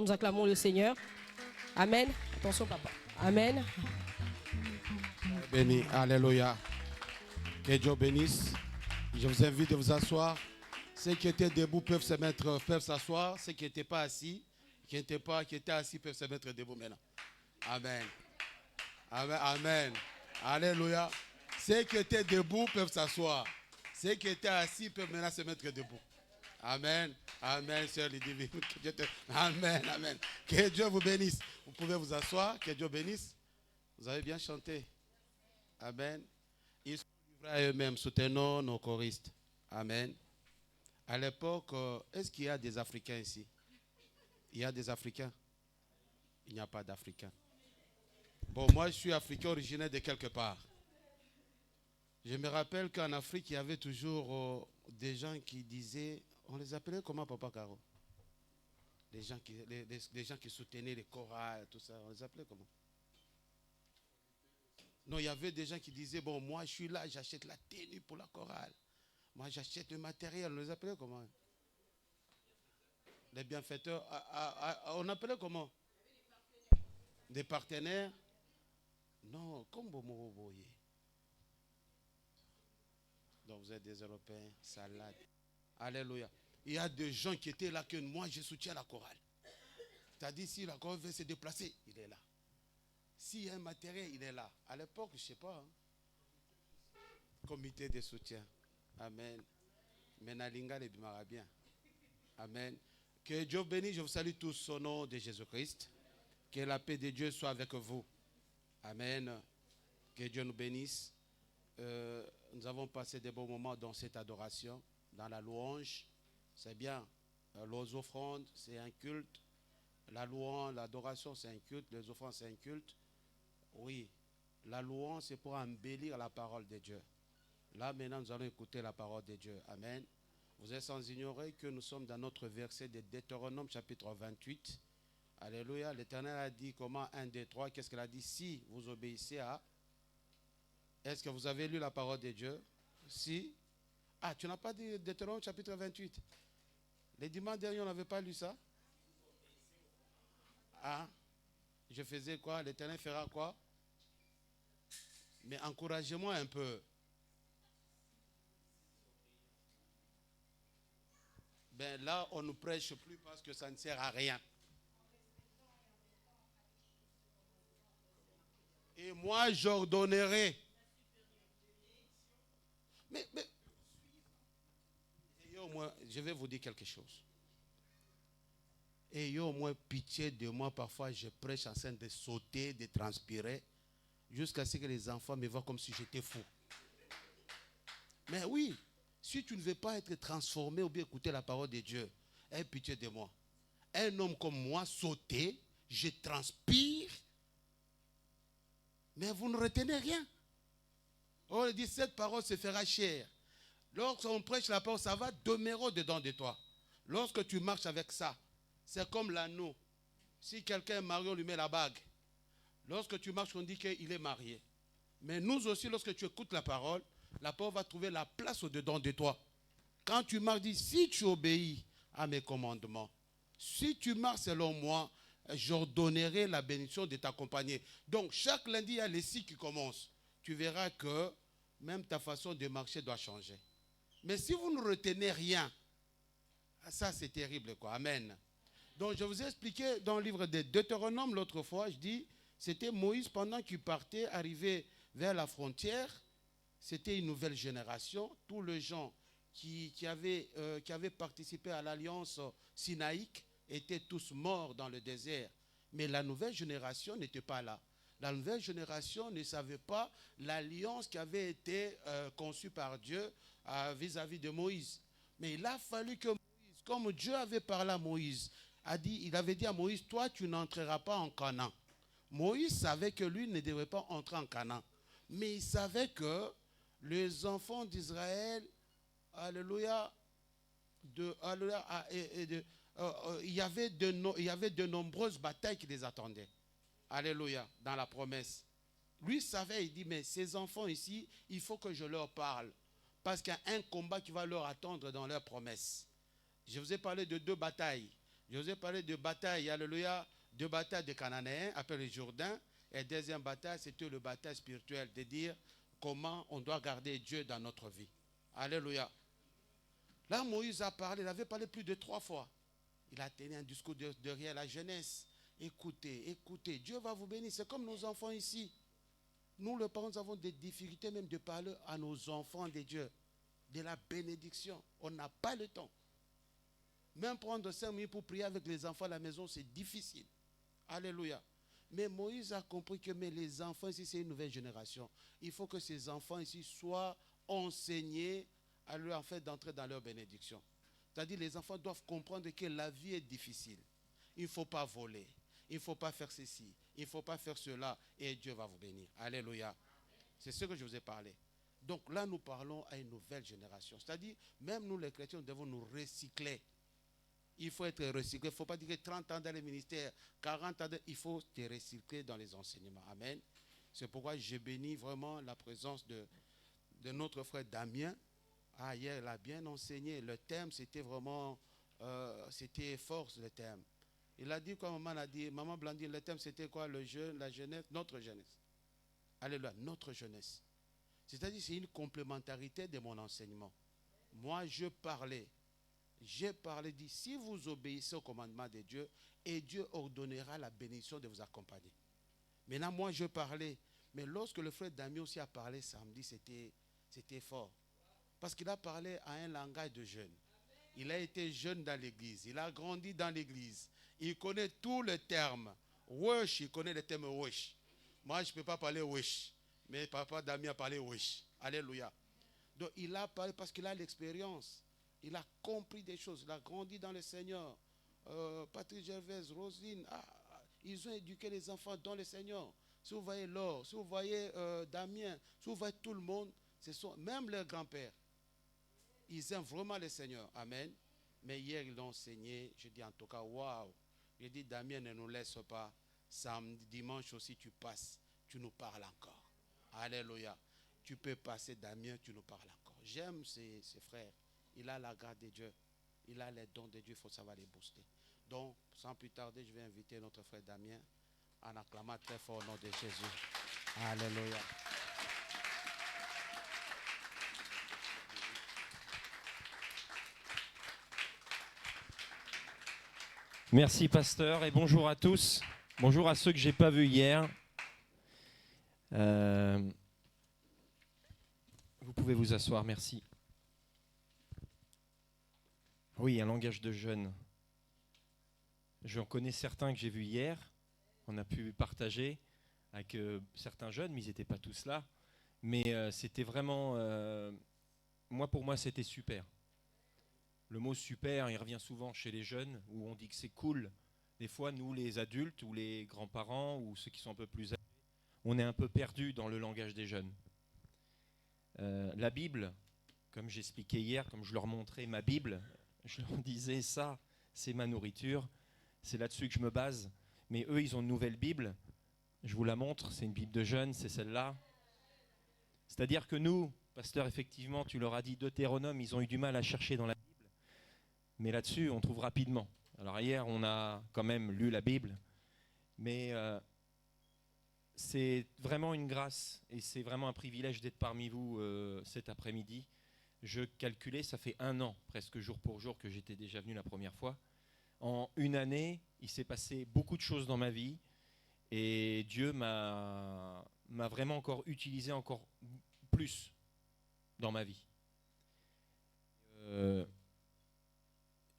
nous acclamons le Seigneur. Amen. Attention, papa. Amen. Béni, alléluia. Que Dieu bénisse. Je vous invite à vous asseoir. Ceux qui étaient debout peuvent s'asseoir. Ceux qui n'étaient pas assis, qui étaient assis peuvent se mettre debout maintenant. Amen. Amen. Amen. Alléluia. Ceux qui étaient debout peuvent s'asseoir. Ceux qui étaient assis peuvent maintenant se mettre debout. Amen. Amen, sœur Ludivine. Amen. Amen. Que Dieu vous bénisse. Vous pouvez vous asseoir. Que Dieu bénisse. Vous avez bien chanté. Amen. Ils sont livrés à eux-mêmes. Soutenons nos choristes. Amen. À l'époque, est-ce qu'il y a des Africains ici? Il y a des Africains? Il n'y a pas d'Africains. Bon, moi, je suis Africain originaire de quelque part. Je me rappelle qu'en Afrique, il y avait toujours des gens qui disaient, on les appelait comment, Papa Caro? Les gens qui soutenaient les chorales, tout ça, on les appelait comment? Non, il y avait des gens qui disaient, bon, moi, je suis là, j'achète la tenue pour la chorale. Moi, j'achète le matériel, on les appelait comment? Les bienfaiteurs, on appelait comment? Des partenaires? Non, comme Bomoboye. Donc vous êtes des Européens, salade. Alléluia. Il y a des gens qui étaient là que moi je soutiens la chorale. C'est-à-dire si la chorale veut se déplacer, il est là. S'il y a un matériel, il est là. À l'époque, je ne sais pas. Hein. Comité de soutien. Amen. Menalinga le bimara bien. Amen. Que Dieu bénisse, je vous salue tous au nom de Jésus-Christ. Que la paix de Dieu soit avec vous. Amen. Que Dieu nous bénisse. Nous avons passé des bons moments dans cette adoration, dans la louange. C'est bien. Les offrandes, c'est un culte. La louange, l'adoration, c'est un culte. Les offrandes, c'est un culte. Oui. La louange, c'est pour embellir la parole de Dieu. Là, maintenant, nous allons écouter la parole de Dieu. Amen. Vous êtes sans ignorer que nous sommes dans notre verset de Deutéronome, chapitre 28. Alléluia. L'Éternel a dit comment 1, 2, 3. Qu'est-ce qu'il a dit? Si vous obéissez à... Est-ce que vous avez lu la parole de Dieu? Si. Ah, tu n'as pas dit Deutéronome chapitre 28. Les dimanches derniers, on n'avait pas lu ça? Ah, je faisais quoi? L'Éternel fera quoi? Mais encouragez-moi un peu. Ben là, on ne prêche plus parce que ça ne sert à rien. Et moi, j'ordonnerai. Mais ayez au moins, je vais vous dire quelque chose. Ayez au moins pitié de moi. Parfois, je prêche en train de sauter, de transpirer, jusqu'à ce que les enfants me voient comme si j'étais fou. Mais oui, si tu ne veux pas être transformé ou bien écouter la parole de Dieu, aie pitié de moi. Un homme comme moi, sauter, je transpire, mais vous ne retenez rien. On dit, cette parole se fera chair. Lorsqu'on prêche la parole, ça va demeurer dedans de toi. Lorsque tu marches avec ça, c'est comme l'anneau. Si quelqu'un est marié, on lui met la bague. Lorsque tu marches, on dit qu'il est marié. Mais nous aussi, lorsque tu écoutes la parole va trouver la place au-dedans de toi. Quand tu marches, dis, si tu obéis à mes commandements, si tu marches selon moi, j'ordonnerai la bénédiction de t'accompagner. Donc, chaque lundi, il y a les si qui commencent. Tu verras que même ta façon de marcher doit changer. Mais si vous ne retenez rien, ça c'est terrible, quoi. Amen. Donc, je vous ai expliqué dans le livre de Deutéronome l'autre fois, je dis, c'était Moïse pendant qu'il partait, arrivé vers la frontière. C'était une nouvelle génération. Tous les gens qui avaient participé à l'alliance sinaïque étaient tous morts dans le désert. Mais la nouvelle génération n'était pas là. La nouvelle génération ne savait pas l'alliance qui avait été conçue par Dieu vis-à-vis de Moïse. Mais il a fallu que Moïse, comme Dieu avait parlé à Moïse, il avait dit à Moïse, toi tu n'entreras pas en Canaan. Moïse savait que lui ne devait pas entrer en Canaan. Mais il savait que les enfants d'Israël, alléluia, il y avait de nombreuses batailles qui les attendaient. Alléluia, dans la promesse. Lui savait, il dit, mais ces enfants ici, il faut que je leur parle. Parce qu'il y a un combat qui va leur attendre dans leur promesse. Je vous ai parlé de 2 batailles. Je vous ai parlé de bataille, alléluia, de bataille des Cananéens, après le Jourdain. Et deuxième bataille, c'était le bataille spirituel, de dire comment on doit garder Dieu dans notre vie. Alléluia. Là, Moïse a parlé, il avait parlé plus de 3 fois. Il a tenu un discours derrière la jeunesse. Écoutez, écoutez, Dieu va vous bénir. C'est comme nos enfants ici. Nous, les parents, nous avons des difficultés même de parler à nos enfants de Dieu, de la bénédiction. On n'a pas le temps. Même prendre 5 minutes pour prier avec les enfants à la maison, c'est difficile. Alléluia. Mais Moïse a compris que mais les enfants ici, c'est une nouvelle génération. Il faut que ces enfants ici soient enseignés à leur fait d'entrer dans leur bénédiction. C'est-à-dire les enfants doivent comprendre que la vie est difficile. Il ne faut pas voler. Il ne faut pas faire ceci. Il ne faut pas faire cela. Et Dieu va vous bénir. Alléluia. C'est ce que je vous ai parlé. Donc là, nous parlons à une nouvelle génération. C'est-à-dire, même nous les chrétiens, nous devons nous recycler. Il faut être recyclé. Il ne faut pas dire que 30 ans dans les ministères, 40 ans, il faut te recycler dans les enseignements. Amen. C'est pourquoi je bénis vraiment la présence de notre frère Damien. Ah, hier, il a bien enseigné. Le thème, c'était vraiment, c'était force, le thème. Il a dit, comme maman a dit, maman Blandine, le thème, c'était quoi? Le jeune, la jeunesse, notre jeunesse. Alléluia, notre jeunesse. C'est-à-dire, c'est une complémentarité de mon enseignement. Moi, j'ai parlé, dit, si vous obéissez au commandement de Dieu, et Dieu ordonnera la bénédiction de vous accompagner. Maintenant, moi, je parlais. Mais lorsque le frère Damien aussi a parlé samedi, c'était fort. Parce qu'il a parlé à un langage de jeune. Il a été jeune dans l'église. Il a grandi dans l'église. Il connaît tous les termes. Wesh, il connaît les termes wesh. Moi, je ne peux pas parler wesh. Mais papa Damien a parlé wesh. Alléluia. Donc, il a parlé parce qu'il a l'expérience. Il a compris des choses. Il a grandi dans le Seigneur. Patrick Gervais, Roselyne, ils ont éduqué les enfants dans le Seigneur. Si vous voyez Laure, si vous voyez Damien, si vous voyez tout le monde, ce sont même leurs grands-pères. Ils aiment vraiment le Seigneur. Amen. Mais hier, ils l'ont enseigné. Je dis en tout cas, waouh. Je dis, Damien, ne nous laisse pas. Samedi, dimanche aussi, tu passes. Tu nous parles encore. Alléluia. Tu peux passer, Damien, tu nous parles encore. J'aime ces frères. Il a la grâce de Dieu. Il a les dons de Dieu. Il faut savoir les booster. Donc, sans plus tarder, je vais inviter notre frère Damien en acclamant très fort au nom de Jésus. Alléluia. Merci pasteur et bonjour à tous. Bonjour à ceux que je n'ai pas vus hier. Vous pouvez vous asseoir, merci. Oui, un langage de jeunes. J'en connais certains que j'ai vus hier. On a pu partager avec certains jeunes, mais ils n'étaient pas tous là. Mais c'était vraiment... pour moi, c'était super. Le mot super, il revient souvent chez les jeunes, où on dit que c'est cool. Des fois, nous, les adultes, ou les grands-parents, ou ceux qui sont un peu plus âgés, on est un peu perdus dans le langage des jeunes. La Bible, comme j'expliquais hier, comme je leur montrais ma Bible, je leur disais ça, c'est ma nourriture, c'est là-dessus que je me base. Mais eux, ils ont une nouvelle Bible, je vous la montre, c'est une Bible de jeunes, c'est celle-là. C'est-à-dire que nous, pasteur, effectivement, tu leur as dit Deutéronome, ils ont eu du mal à chercher dans la Bible. Mais là-dessus, on trouve rapidement. Alors hier, on a quand même lu la Bible, mais c'est vraiment une grâce et c'est vraiment un privilège d'être parmi vous cet après-midi. Je calculais, ça fait 1 an, presque jour pour jour, que j'étais déjà venu la première fois. En 1 année, il s'est passé beaucoup de choses dans ma vie et Dieu m'a vraiment encore utilisé encore plus dans ma vie.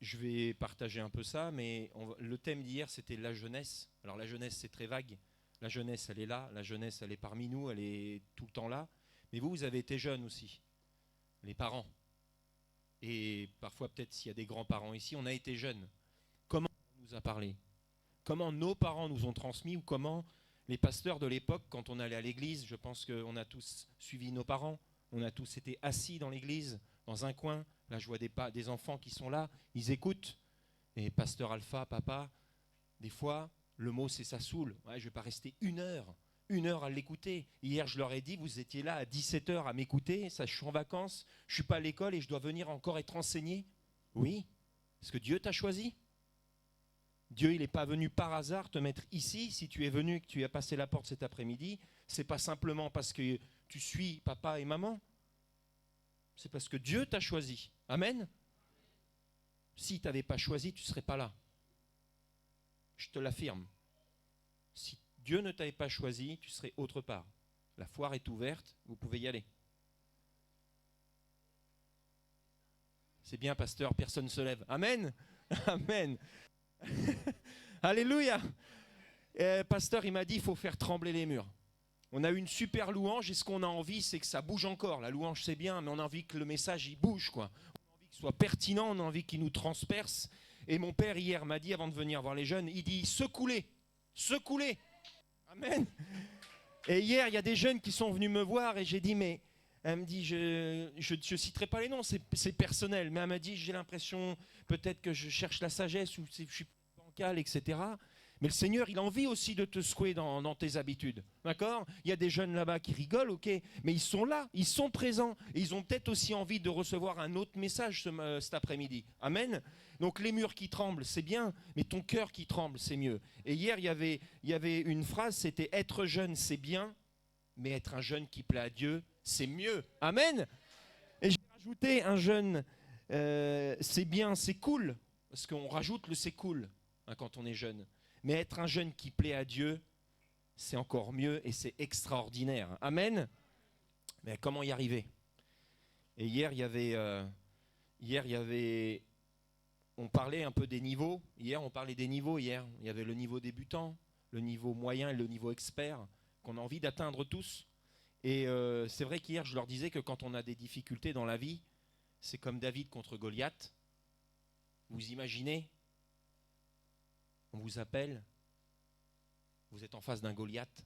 Je vais partager un peu ça, mais le thème d'hier, c'était la jeunesse. Alors la jeunesse, c'est très vague. La jeunesse, elle est là. La jeunesse, elle est parmi nous. Elle est tout le temps là. Mais vous avez été jeunes aussi. Les parents. Et parfois, peut-être, s'il y a des grands-parents ici, on a été jeunes. Comment on nous a parlé? Comment nos parents nous ont transmis? Ou comment les pasteurs de l'époque, quand on allait à l'église, je pense qu'on a tous suivi nos parents. On a tous été assis dans l'église, dans un coin. Là, je vois des enfants qui sont là, ils écoutent. Et pasteur Alpha, papa, des fois, le mot, c'est ça saoule. Ouais, je ne vais pas rester 1 heure à l'écouter. Hier, je leur ai dit, vous étiez là à 17h à m'écouter. Ça, je suis en vacances, je ne suis pas à l'école et je dois venir encore être enseigné. Oui, parce que Dieu t'a choisi. Dieu, il n'est pas venu par hasard te mettre ici. Si tu es venu et que tu as passé la porte cet après-midi, ce n'est pas simplement parce que tu suis papa et maman. C'est parce que Dieu t'a choisi. Amen. Si tu n'avais pas choisi, tu ne serais pas là. Je te l'affirme. Si Dieu ne t'avait pas choisi, tu serais autre part. La foire est ouverte, vous pouvez y aller. C'est bien, pasteur, personne ne se lève. Amen. Amen. Alléluia. Pasteur, il m'a dit, il faut faire trembler les murs. On a eu une super louange et ce qu'on a envie, c'est que ça bouge encore. La louange, c'est bien, mais on a envie que le message, il bouge, quoi. On a envie qu'il soit pertinent, on a envie qu'il nous transperce. Et mon père, hier, m'a dit, avant de venir voir les jeunes, il dit, secoue-les, secoue-les. Amen. Et hier, il y a des jeunes qui sont venus me voir et j'ai dit, mais... Elle me dit, je citerai pas les noms, c'est personnel, mais elle m'a dit, j'ai l'impression peut-être que je cherche la sagesse ou je suis bancal, etc. Mais le Seigneur, il a envie aussi de te secouer dans tes habitudes, d'accord? Il y a des jeunes là-bas qui rigolent, ok, mais ils sont là, ils sont présents, et ils ont peut-être aussi envie de recevoir un autre message cet après-midi. Amen. Donc les murs qui tremblent, c'est bien, mais ton cœur qui tremble, c'est mieux. Et hier, il y avait une phrase, c'était « Être jeune, c'est bien, mais être un jeune qui plaît à Dieu, c'est mieux. » Amen. Et j'ai rajouté un jeune, c'est bien, c'est cool, parce qu'on rajoute le c'est cool hein, quand on est jeune. Mais être un jeune qui plaît à Dieu, c'est encore mieux et c'est extraordinaire. Amen. Mais comment y arriver? Et hier, il y avait, on parlait un peu des niveaux. Hier, on parlait des niveaux. Hier, il y avait le niveau débutant, le niveau moyen et le niveau expert qu'on a envie d'atteindre tous. Et c'est vrai qu'hier, je leur disais que quand on a des difficultés dans la vie, c'est comme David contre Goliath. Vous imaginez? On vous appelle, vous êtes en face d'un Goliath.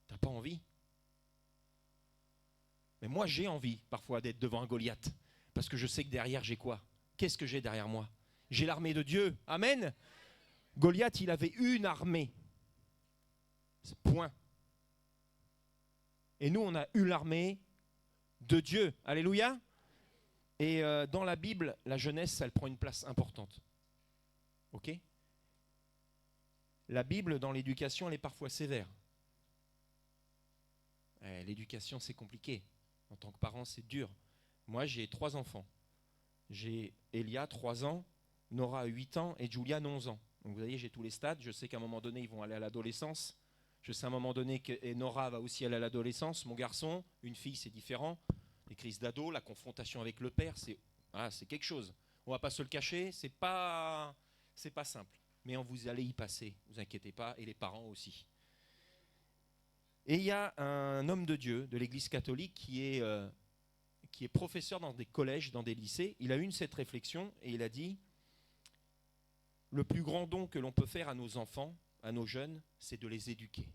T'as pas envie? Mais moi, j'ai envie parfois d'être devant un Goliath. Parce que je sais que derrière, j'ai quoi? Qu'est-ce que j'ai derrière moi? J'ai l'armée de Dieu. Amen. Goliath, il avait une armée. C'est point. Et nous, on a eu l'armée de Dieu. Alléluia. Et dans la Bible, la jeunesse, elle prend une place importante. Ok? La Bible, dans l'éducation, elle est parfois sévère. L'éducation, c'est compliqué. En tant que parent, c'est dur. Moi, j'ai 3 enfants. J'ai Elia, 3 ans, Nora, 8 ans, et Julian, 11 ans. Donc vous voyez, j'ai tous les stades. Je sais qu'à un moment donné, ils vont aller à l'adolescence. Je sais à un moment donné que Nora va aussi aller à l'adolescence. Mon garçon, une fille, c'est différent. Les crises d'ado, la confrontation avec le père, c'est quelque chose. On ne va pas se le cacher, c'est pas simple. Mais vous allez y passer, ne vous inquiétez pas, et les parents aussi. Et il y a un homme de Dieu de l'Église catholique qui est professeur dans des collèges, dans des lycées. Il a eu cette réflexion et il a dit « Le plus grand don que l'on peut faire à nos enfants, à nos jeunes, c'est de les éduquer. »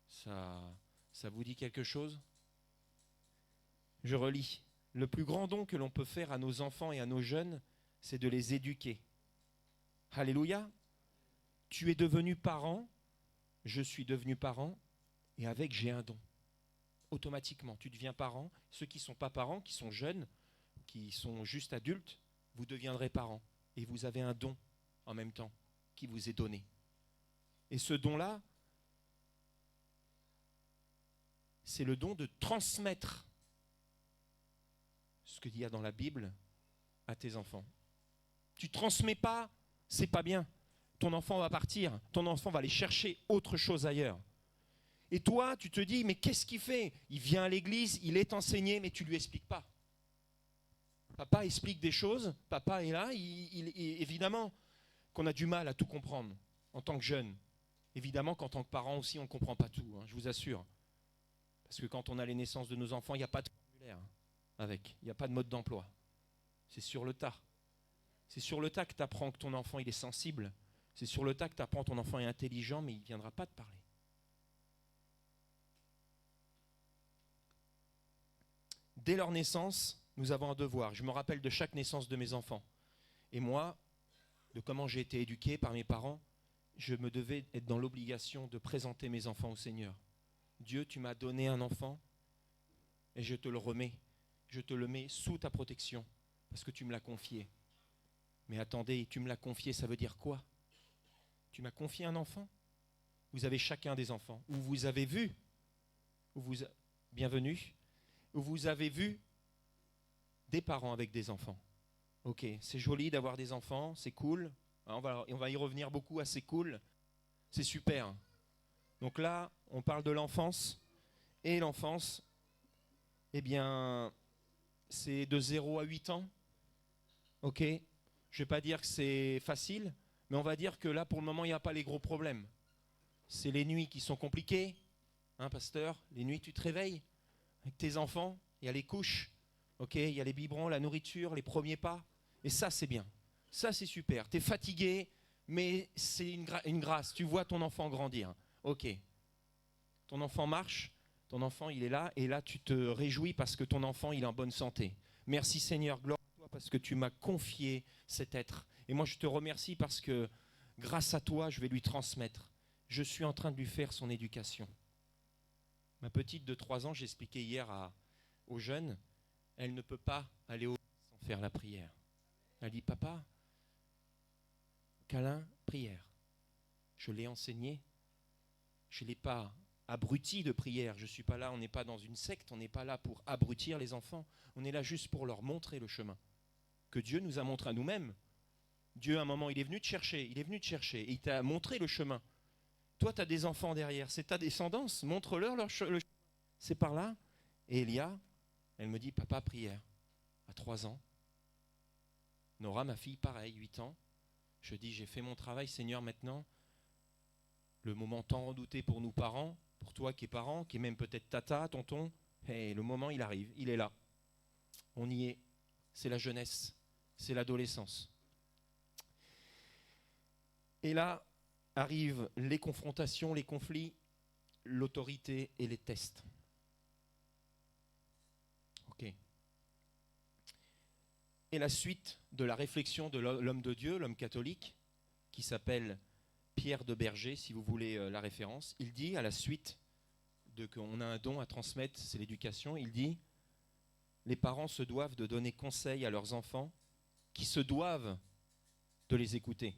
Ça vous dit quelque chose? Je relis. Le plus grand don que l'on peut faire à nos enfants et à nos jeunes, c'est de les éduquer. Alléluia. Tu es devenu parent, je suis devenu parent, et avec j'ai un don. Automatiquement, tu deviens parent. Ceux qui ne sont pas parents, qui sont jeunes, qui sont juste adultes, vous deviendrez parents. Et vous avez un don en même temps qui vous est donné. Et ce don-là, c'est le don de transmettre ce qu'il y a dans la Bible à tes enfants. Tu ne transmets pas, c'est pas bien. Ton enfant va partir, ton enfant va aller chercher autre chose ailleurs. Et toi, tu te dis, mais qu'est-ce qu'il fait? Il vient à l'église, il est enseigné, mais tu ne lui expliques pas. Papa explique des choses, papa est là, évidemment qu'on a du mal à tout comprendre en tant que jeune. Évidemment qu'en tant que parent aussi, on ne comprend pas tout, hein, je vous assure. Parce que quand on a les naissances de nos enfants, il n'y a pas de formulaire avec, il n'y a pas de mode d'emploi. C'est sur le tas. C'est sur le tas que tu apprends que ton enfant il est sensible. C'est sur le tas que tu apprends que ton enfant est intelligent, mais il ne viendra pas te parler. Dès leur naissance, nous avons un devoir. Je me rappelle de chaque naissance de mes enfants. Et moi, de comment j'ai été éduqué par mes parents, je me devais être dans l'obligation de présenter mes enfants au Seigneur. Dieu, tu m'as donné un enfant et je te le remets. je te le mets sous ta protection, parce que tu me l'as confié. Mais attendez, tu me l'as confié, ça veut dire quoi? Tu m'as confié un enfant? Vous avez chacun des enfants. Ou vous avez vu, bienvenue, ou vous avez vu des parents avec des enfants. Ok, c'est joli d'avoir des enfants, c'est cool. On va y revenir beaucoup à c'est cool. C'est super. Donc là, on parle de l'enfance. Et l'enfance, eh bien, c'est de 0 à 8 ans. Ok, je ne vais pas dire que c'est facile, mais on va dire que là, pour le moment, il n'y a pas les gros problèmes. C'est les nuits qui sont compliquées. Hein, pasteur? Les nuits, tu te réveilles avec tes enfants, il y a les couches, ok, il y a les biberons, la nourriture, les premiers pas. Et ça, c'est bien. Ça, c'est super. Tu es fatigué, mais c'est une grâce. Tu vois ton enfant grandir. Ok. Ton enfant marche, ton enfant, il est là, et là, tu te réjouis parce que ton enfant, il est en bonne santé. Merci Seigneur, gloire à toi, parce que tu m'as confié cet être. Et moi, je te remercie parce que grâce à toi, je vais lui transmettre. Je suis en train de lui faire son éducation. Ma petite de 3 ans, j'expliquais hier aux jeunes, elle ne peut pas aller au sans faire la prière. Elle dit, papa, câlin, prière. Je l'ai enseigné. Je ne l'ai pas abruti de prière. Je ne suis pas là, on n'est pas dans une secte, on n'est pas là pour abrutir les enfants. On est là juste pour leur montrer le chemin que Dieu nous a montré à nous-mêmes. Dieu, à un moment, il est venu te chercher, et il t'a montré le chemin. Toi, tu as des enfants derrière, c'est ta descendance, montre-leur le chemin. C'est par là. Et Elia, elle me dit, papa, prière. À 3 ans. Nora, ma fille, pareil, 8 ans. Je dis, j'ai fait mon travail, Seigneur, maintenant. Le moment tant redouté pour nous parents, pour toi qui es parent, qui est même peut-être tata, tonton, hey, le moment, il arrive, il est là. On y est. C'est la jeunesse, c'est l'adolescence. Et là arrivent les confrontations, les conflits, l'autorité et les tests. Ok. Et la suite de la réflexion de l'homme de Dieu, l'homme catholique, qui s'appelle Pierre de Berger, si vous voulez la référence, il dit à la suite de qu'on a un don à transmettre, c'est l'éducation, il dit les parents se doivent de donner conseil à leurs enfants qui se doivent de les écouter.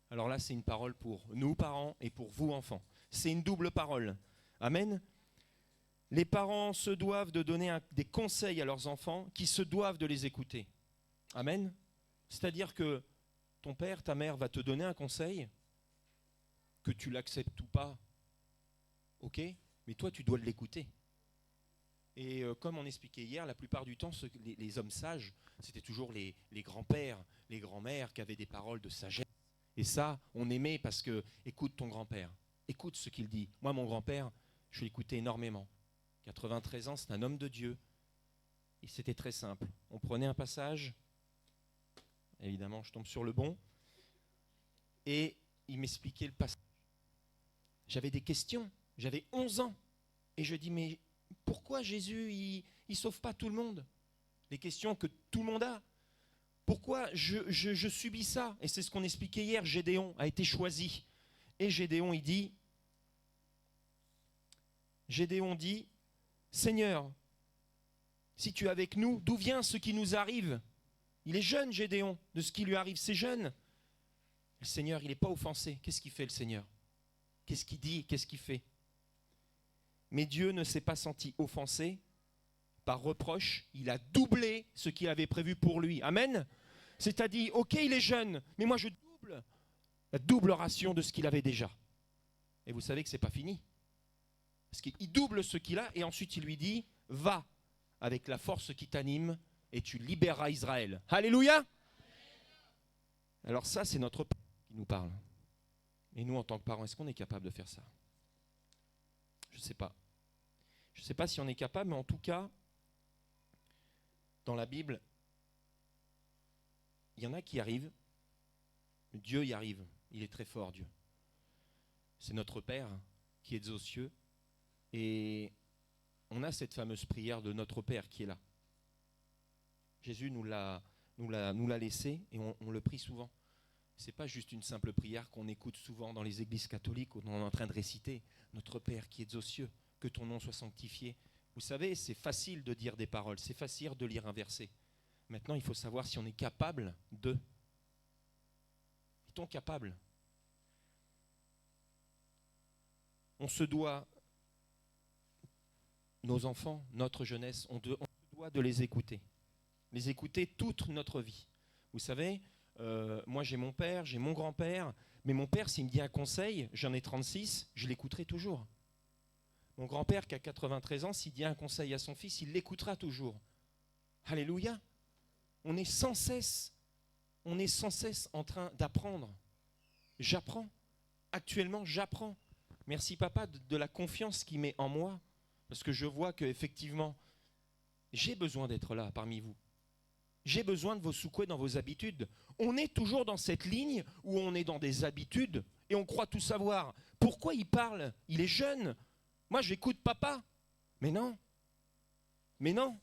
Alors là, c'est une parole pour nous parents et pour vous enfants. C'est une double parole. Amen. Les parents se doivent de donner des conseils à leurs enfants qui se doivent de les écouter. Amen. C'est-à-dire que ton père, ta mère va te donner un conseil, que tu l'acceptes ou pas, ok, mais toi, tu dois l'écouter. Et comme on expliquait hier, la plupart du temps, les hommes sages, c'était toujours les grands-pères, les grands-mères qui avaient des paroles de sagesse. Et ça, on aimait parce que, écoute ton grand-père, écoute ce qu'il dit. Moi, mon grand-père, je l'écoutais énormément. 93 ans, c'est un homme de Dieu. Et c'était très simple. On prenait un passage, évidemment, je tombe sur le bon, et il m'expliquait le passage. J'avais des questions, j'avais 11 ans, et je dis, mais pourquoi Jésus, il ne sauve pas tout le monde? Les questions que tout le monde a. Pourquoi je subis ça? Et c'est ce qu'on expliquait hier, Gédéon a été choisi. Et Gédéon dit, Seigneur, si tu es avec nous, d'où vient ce qui nous arrive? Il est jeune, Gédéon, de ce qui lui arrive, c'est jeune. Le Seigneur, il n'est pas offensé. Qu'est-ce qu'il fait, le Seigneur? Qu'est-ce qu'il dit? Qu'est-ce qu'il fait? Mais Dieu ne s'est pas senti offensé par reproche. Il a doublé ce qu'il avait prévu pour lui. Amen. C'est-à-dire, ok, il est jeune, mais moi je double la double ration de ce qu'il avait déjà. Et vous savez que ce n'est pas fini. Parce qu'il double ce qu'il a et ensuite il lui dit, va avec la force qui t'anime et tu libéreras Israël. Alléluia. Alors ça, c'est notre Père qui nous parle. Et nous, en tant que parents, est-ce qu'on est capable de faire ça? Je ne sais pas. Je ne sais pas si on est capable, mais en tout cas, dans la Bible, il y en a qui arrivent. Dieu y arrive. Il est très fort, Dieu. C'est notre Père qui est aux cieux. Et on a cette fameuse prière de notre Père qui est là. Jésus nous l'a laissé et on le prie souvent. Ce n'est pas juste une simple prière qu'on écoute souvent dans les églises catholiques où on est en train de réciter. Notre Père qui es aux cieux, que ton nom soit sanctifié, Vous savez, c'est facile de dire des paroles, c'est facile de lire un verset. Maintenant, il faut savoir si on est capable de. Est-on capable? On se doit, nos enfants, notre jeunesse, on se doit de les écouter toute notre vie. Vous savez, moi j'ai mon père, j'ai mon grand-père, mais mon père, s'il me dit un conseil, j'en ai 36, je l'écouterai toujours. Mon grand-père qui a 93 ans, s'il dit un conseil à son fils, il l'écoutera toujours. Alléluia. On est sans cesse en train d'apprendre. J'apprends. Actuellement, j'apprends. Merci papa de la confiance qu'il met en moi, parce que je vois qu'effectivement, j'ai besoin d'être là parmi vous. J'ai besoin de vos soucouets dans vos habitudes. On est toujours dans cette ligne où on est dans des habitudes et on croit tout savoir. Pourquoi il parle? Il est jeune. Moi, j'écoute papa. Mais non. Mais non.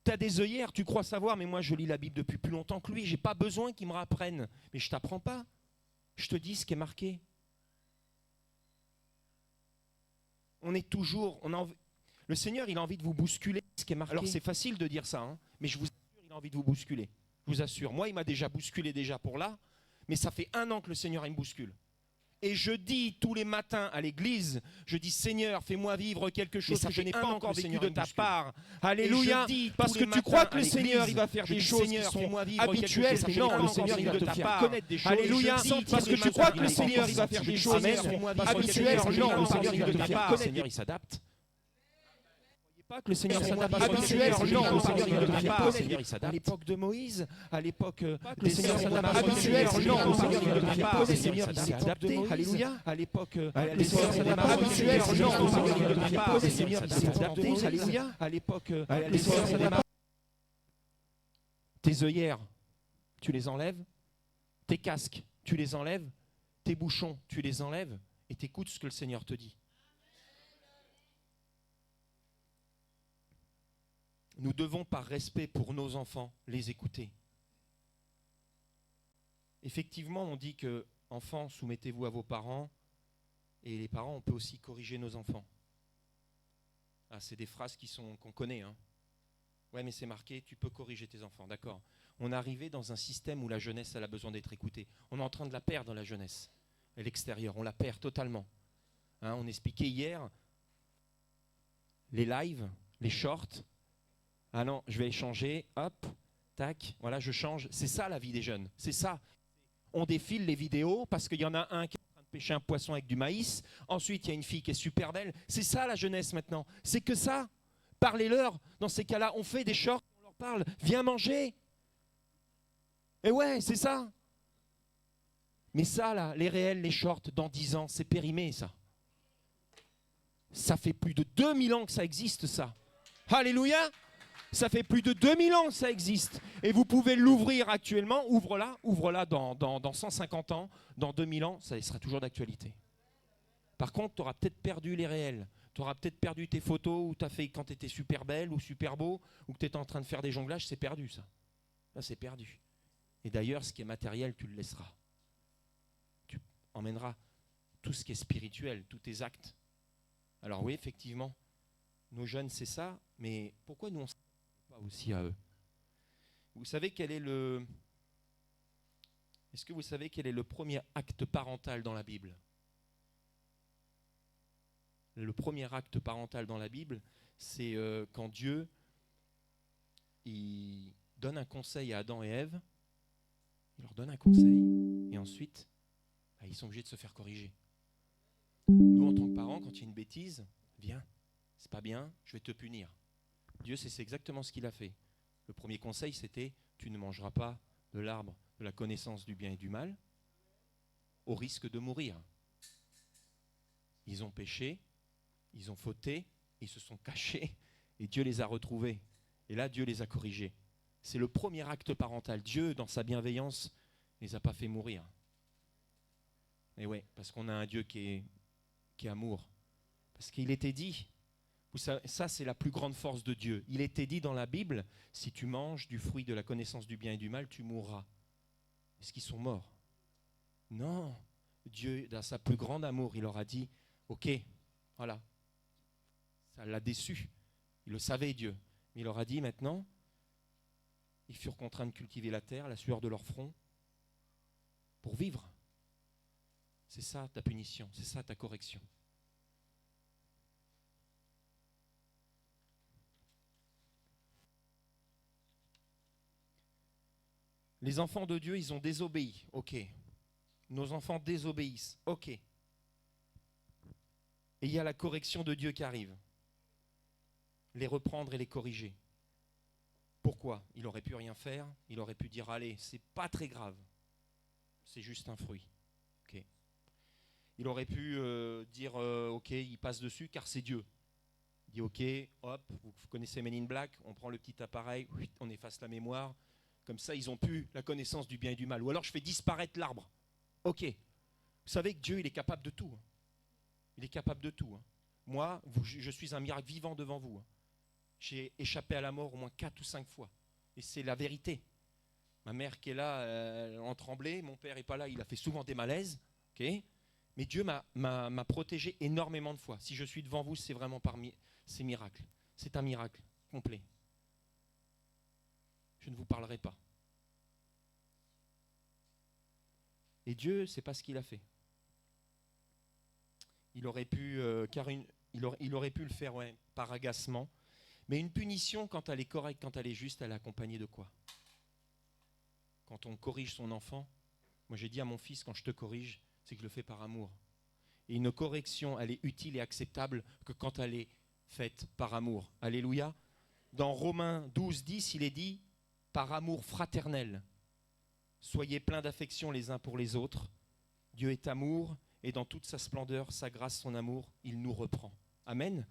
Tu as des œillères, tu crois savoir, mais moi, je lis la Bible depuis plus longtemps que lui. Je n'ai pas besoin qu'il me rapprenne. Mais je ne t'apprends pas. Je te dis ce qui est marqué. On est toujours... Le Seigneur, il a envie de vous bousculer ce qui est marqué. Alors, c'est facile de dire ça, hein, mais je vous assure, il a envie de vous bousculer. Je vous assure. Moi, il m'a déjà bousculé pour là, mais ça fait 1 an que le Seigneur, il me bouscule. Et je dis tous les matins à l'église, je dis Seigneur, fais-moi vivre quelque chose que je n'ai pas encore vécu de ta part. Alléluia. Parce que tu crois que le Seigneur, il va faire des choses qui sont habituelles. Non, le Seigneur, il va te faire connaître des choses. Alléluia. Parce que tu crois que le Seigneur, il va faire des choses qui sont habituelles. Non, le Seigneur, il va te faire connaître. Le Seigneur, il s'adapte. Pas que le Seigneur s'adapte habituel, non, le Seigneur il ne le fait pas. Le Seigneur il s'adapte. À l'époque de Moïse, à l'époque le Seigneur s'adapte habituel, non, le Seigneur il ne le fait pas. Le Seigneur il s'est adapté. Alléluia. À l'époque le Seigneur s'adapte habituel, non, le Seigneur il ne le fait pas. Le Seigneur il s'est adapté. Alléluia. À l'époque le Seigneur s'adapte. Tes œillères, tu les enlèves. Tes casques, tu les enlèves. Tes bouchons, tu les enlèves et t'écoutes ce que le Seigneur te dit. Nous devons, par respect pour nos enfants, les écouter. Effectivement, on dit que, enfants, soumettez-vous à vos parents, et les parents, on peut aussi corriger nos enfants. Ah, c'est des phrases qu'on connaît. Hein. Ouais, mais c'est marqué, tu peux corriger tes enfants, d'accord. On est arrivé dans un système où la jeunesse, elle a besoin d'être écoutée. On est en train de la perdre, la jeunesse, à l'extérieur, on la perd totalement. Hein, on expliquait hier, les lives, les shorts. Ah non, je vais échanger, hop, tac, voilà, je change. C'est ça la vie des jeunes, c'est ça. On défile les vidéos parce qu'il y en a un qui est en train de pêcher un poisson avec du maïs. Ensuite, il y a une fille qui est super belle. C'est ça la jeunesse maintenant, c'est que ça. Parlez-leur, dans ces cas-là, on fait des shorts, on leur parle, viens manger. Et ouais, c'est ça. Mais ça, là, les réels, les shorts, dans 10 ans, c'est périmé, ça. Ça fait plus de 2000 ans que ça existe, ça. Alléluia. Ça fait plus de 2000 ans que ça existe. Et vous pouvez l'ouvrir actuellement. Ouvre-la dans 150 ans. Dans 2000 ans, ça sera toujours d'actualité. Par contre, tu auras peut-être perdu les réels. Tu auras peut-être perdu tes photos où tu as fait quand tu étais super belle ou super beau, ou que tu étais en train de faire des jonglages. C'est perdu, ça. Là, c'est perdu. Et d'ailleurs, ce qui est matériel, tu le laisseras. Tu emmèneras tout ce qui est spirituel, tous tes actes. Alors oui, effectivement, nos jeunes, c'est ça. Mais pourquoi nous, on aussi à eux. Vous savez quel est le... Est-ce que vous savez quel est le premier acte parental dans la Bible? Le premier acte parental dans la Bible, c'est quand Dieu il donne un conseil à Adam et Ève, il leur donne un conseil, et ensuite, ils sont obligés de se faire corriger. Nous, en tant que parents, quand il y a une bêtise, viens, c'est pas bien, je vais te punir. Dieu, c'est exactement ce qu'il a fait. Le premier conseil, c'était « Tu ne mangeras pas de l'arbre de la connaissance du bien et du mal, au risque de mourir. » Ils ont péché, ils ont fauté, ils se sont cachés, et Dieu les a retrouvés. Et là, Dieu les a corrigés. C'est le premier acte parental. Dieu, dans sa bienveillance, ne les a pas fait mourir. Et oui, parce qu'on a un Dieu qui est amour. Parce qu'il était dit... Ça, c'est la plus grande force de Dieu. Il était dit dans la Bible, si tu manges du fruit de la connaissance du bien et du mal, tu mourras. Est-ce qu'ils sont morts? Non. Dieu, dans sa plus grande amour, il leur a dit, ok, voilà. Ça l'a déçu. Il le savait, Dieu. Mais il leur a dit maintenant, ils furent contraints de cultiver la terre, la sueur de leur front, pour vivre. C'est ça ta punition, c'est ça ta correction. Les enfants de Dieu, ils ont désobéi. Ok. Nos enfants désobéissent. Ok. Et il y a la correction de Dieu qui arrive. Les reprendre et les corriger. Pourquoi? Il aurait pu rien faire. Il aurait pu dire, allez, c'est pas très grave. C'est juste un fruit. Ok. Il aurait pu dire, ok, il passe dessus car c'est Dieu. Il dit, ok, hop, vous connaissez Men in Black, on prend le petit appareil, on efface la mémoire. Comme ça, ils ont pu la connaissance du bien et du mal. Ou alors, je fais disparaître l'arbre. Ok. Vous savez que Dieu, il est capable de tout. Il est capable de tout. Moi, je suis un miracle vivant devant vous. J'ai échappé à la mort au moins 4 ou 5 fois. Et c'est la vérité. Ma mère qui est là, elle en tremblait. Mon père n'est pas là, il a fait souvent des malaises. Okay. Mais Dieu m'a protégé énormément de fois. Si je suis devant vous, c'est vraiment c'est miracle. C'est un miracle complet. Je ne vous parlerai pas. Et Dieu, c'est pas ce qu'il a fait. Il aurait pu, il aurait pu le faire par agacement. Mais une punition, quand elle est correcte, quand elle est juste, elle est accompagnée de quoi? Quand on corrige son enfant, moi j'ai dit à mon fils, quand je te corrige, c'est que je le fais par amour. Et une correction, elle est utile et acceptable que quand elle est faite par amour. Alléluia. Dans Romains 12, 10, il est dit, par amour fraternel, soyez pleins d'affection les uns pour les autres. Dieu est amour et dans toute sa splendeur, sa grâce, son amour, il nous reprend. Amen.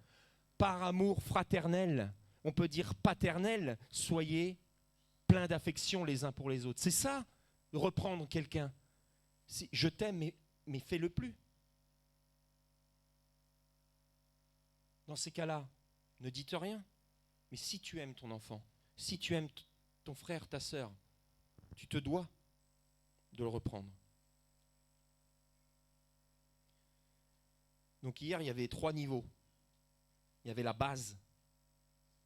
Par amour fraternel, on peut dire paternel, soyez pleins d'affection les uns pour les autres. C'est ça, reprendre quelqu'un. Je t'aime, mais fais-le plus. Dans ces cas-là, ne dites rien. Mais si tu aimes ton enfant, si tu aimes ton frère, ta sœur, tu te dois de le reprendre. Donc hier, il y avait 3 niveaux. Il y avait la base.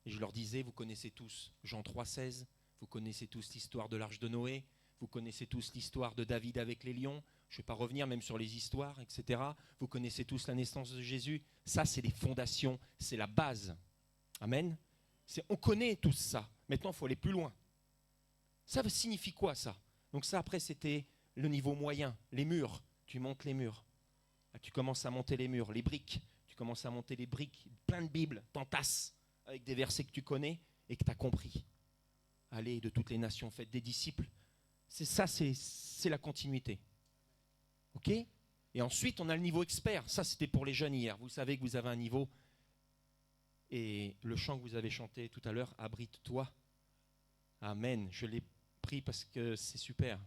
Et je leur disais, vous connaissez tous Jean 3,16, vous connaissez tous l'histoire de l'arche de Noé, vous connaissez tous l'histoire de David avec les lions. Je ne vais pas revenir même sur les histoires, etc. Vous connaissez tous la naissance de Jésus. Ça, c'est les fondations, c'est la base. Amen. On connaît tout ça. Maintenant, il faut aller plus loin. Ça signifie quoi, ça? Donc ça, après, c'était le niveau moyen, les murs. Tu montes les murs. Tu commences à monter les murs, les briques. Tu commences à monter les briques, plein de Bibles, t'entasses avec des versets que tu connais et que tu as compris. Allez, de toutes les nations, faites des disciples. C'est ça, c'est la continuité. OK? Et ensuite, on a le niveau expert. Ça, c'était pour les jeunes hier. Vous savez que vous avez un niveau. Et le chant que vous avez chanté tout à l'heure, abrite-toi. Amen. Je l'ai pris parce que c'est super.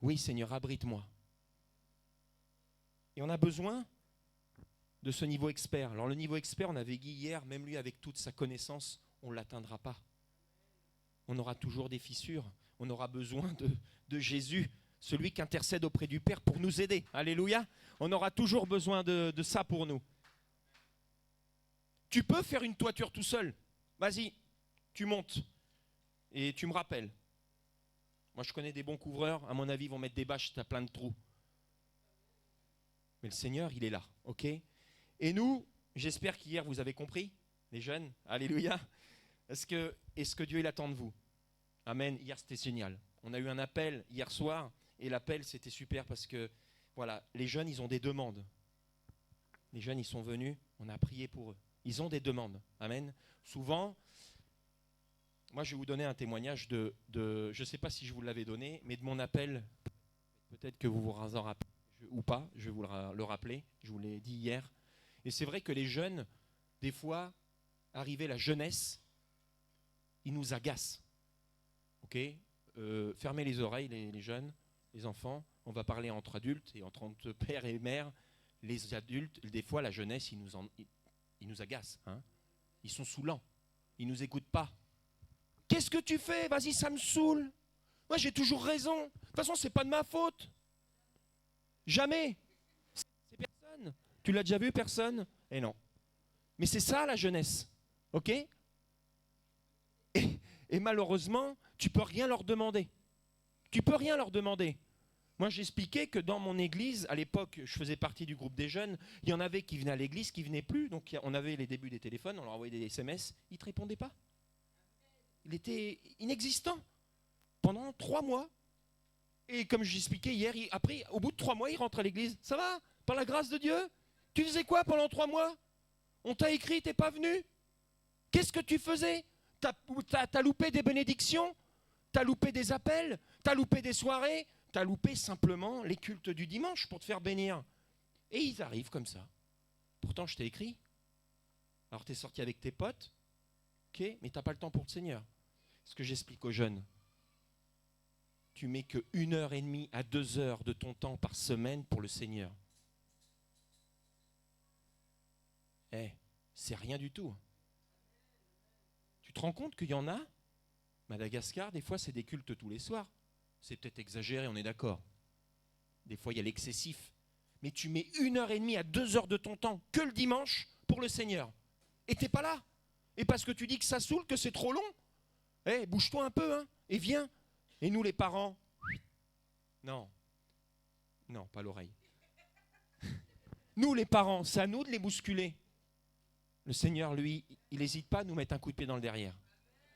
Oui, Seigneur, abrite-moi. Et on a besoin de ce niveau expert. Alors le niveau expert, on avait dit hier, même lui avec toute sa connaissance, on ne l'atteindra pas. On aura toujours des fissures. On aura besoin de Jésus, celui qui intercède auprès du Père pour nous aider. Alléluia. On aura toujours besoin de ça pour nous. Tu peux faire une toiture tout seul. Vas-y, tu montes. Et tu me rappelles. Moi, je connais des bons couvreurs. À mon avis, ils vont mettre des bâches, tu as plein de trous. Mais le Seigneur, il est là. OK? Et nous, j'espère qu'hier, vous avez compris, les jeunes. Alléluia. Est-ce que Dieu, il attend de vous? Amen. Hier, c'était génial. On a eu un appel hier soir. Et l'appel, c'était super parce que, voilà, les jeunes, ils ont des demandes. Les jeunes, ils sont venus. On a prié pour eux. Ils ont des demandes. Amen. Souvent, moi, je vais vous donner un témoignage de je ne sais pas si je vous l'avais donné, mais de mon appel. Peut-être que vous vous en rappelez ou pas. Je vais vous le rappeler. Je vous l'ai dit hier. Et c'est vrai que les jeunes, des fois, arrivée la jeunesse, ils nous agacent. OK? Fermez les oreilles, les jeunes, les enfants. On va parler entre adultes et entre père et mère. Les adultes, des fois, la jeunesse, ils nous agacent. Hein? Ils sont saoulants. Ils ne nous écoutent pas. Qu'est-ce que tu fais? Vas-y, ça me saoule. Moi, j'ai toujours raison. De toute façon, ce n'est pas de ma faute. Jamais. C'est personne. Tu l'as déjà vu, personne? Eh non. Mais c'est ça, la jeunesse. Ok ? Et malheureusement, tu peux rien leur demander. Tu peux rien leur demander. Moi, j'expliquais que dans mon église, à l'époque, je faisais partie du groupe des jeunes, il y en avait qui venaient à l'église, qui ne venaient plus. Donc, on avait les débuts des téléphones, on leur envoyait des SMS, ils ne te répondaient pas. Il était inexistant pendant 3 mois. Et comme j'expliquais hier, après, au bout de 3 mois, il rentre à l'église. Ça va ? Par la grâce de Dieu ? Tu faisais quoi pendant 3 mois ? On t'a écrit, t'es pas venu ? Qu'est-ce que tu faisais ? T'as loupé des bénédictions ? T'as loupé des appels ? T'as loupé des soirées ? T'as loupé simplement les cultes du dimanche pour te faire bénir. Et ils arrivent comme ça. Pourtant, je t'ai écrit. Alors, t'es sorti avec tes potes, ok, mais t'as pas le temps pour le Seigneur. Ce que j'explique aux jeunes, tu mets que 1h30 à 2 heures de ton temps par semaine pour le Seigneur. C'est rien du tout. Tu te rends compte qu'il y en a ? Madagascar, des fois, c'est des cultes tous les soirs. C'est peut-être exagéré, on est d'accord. Des fois, il y a l'excessif. Mais tu mets 1h30 à 2 heures de ton temps que le dimanche pour le Seigneur. Et t'es pas là. Et parce que tu dis que ça saoule, que c'est trop long. Bouge-toi un peu, hein, et viens. Et nous, les parents, non, pas l'oreille. Nous, les parents, c'est à nous de les bousculer. Le Seigneur, lui, il n'hésite pas à nous mettre un coup de pied dans le derrière.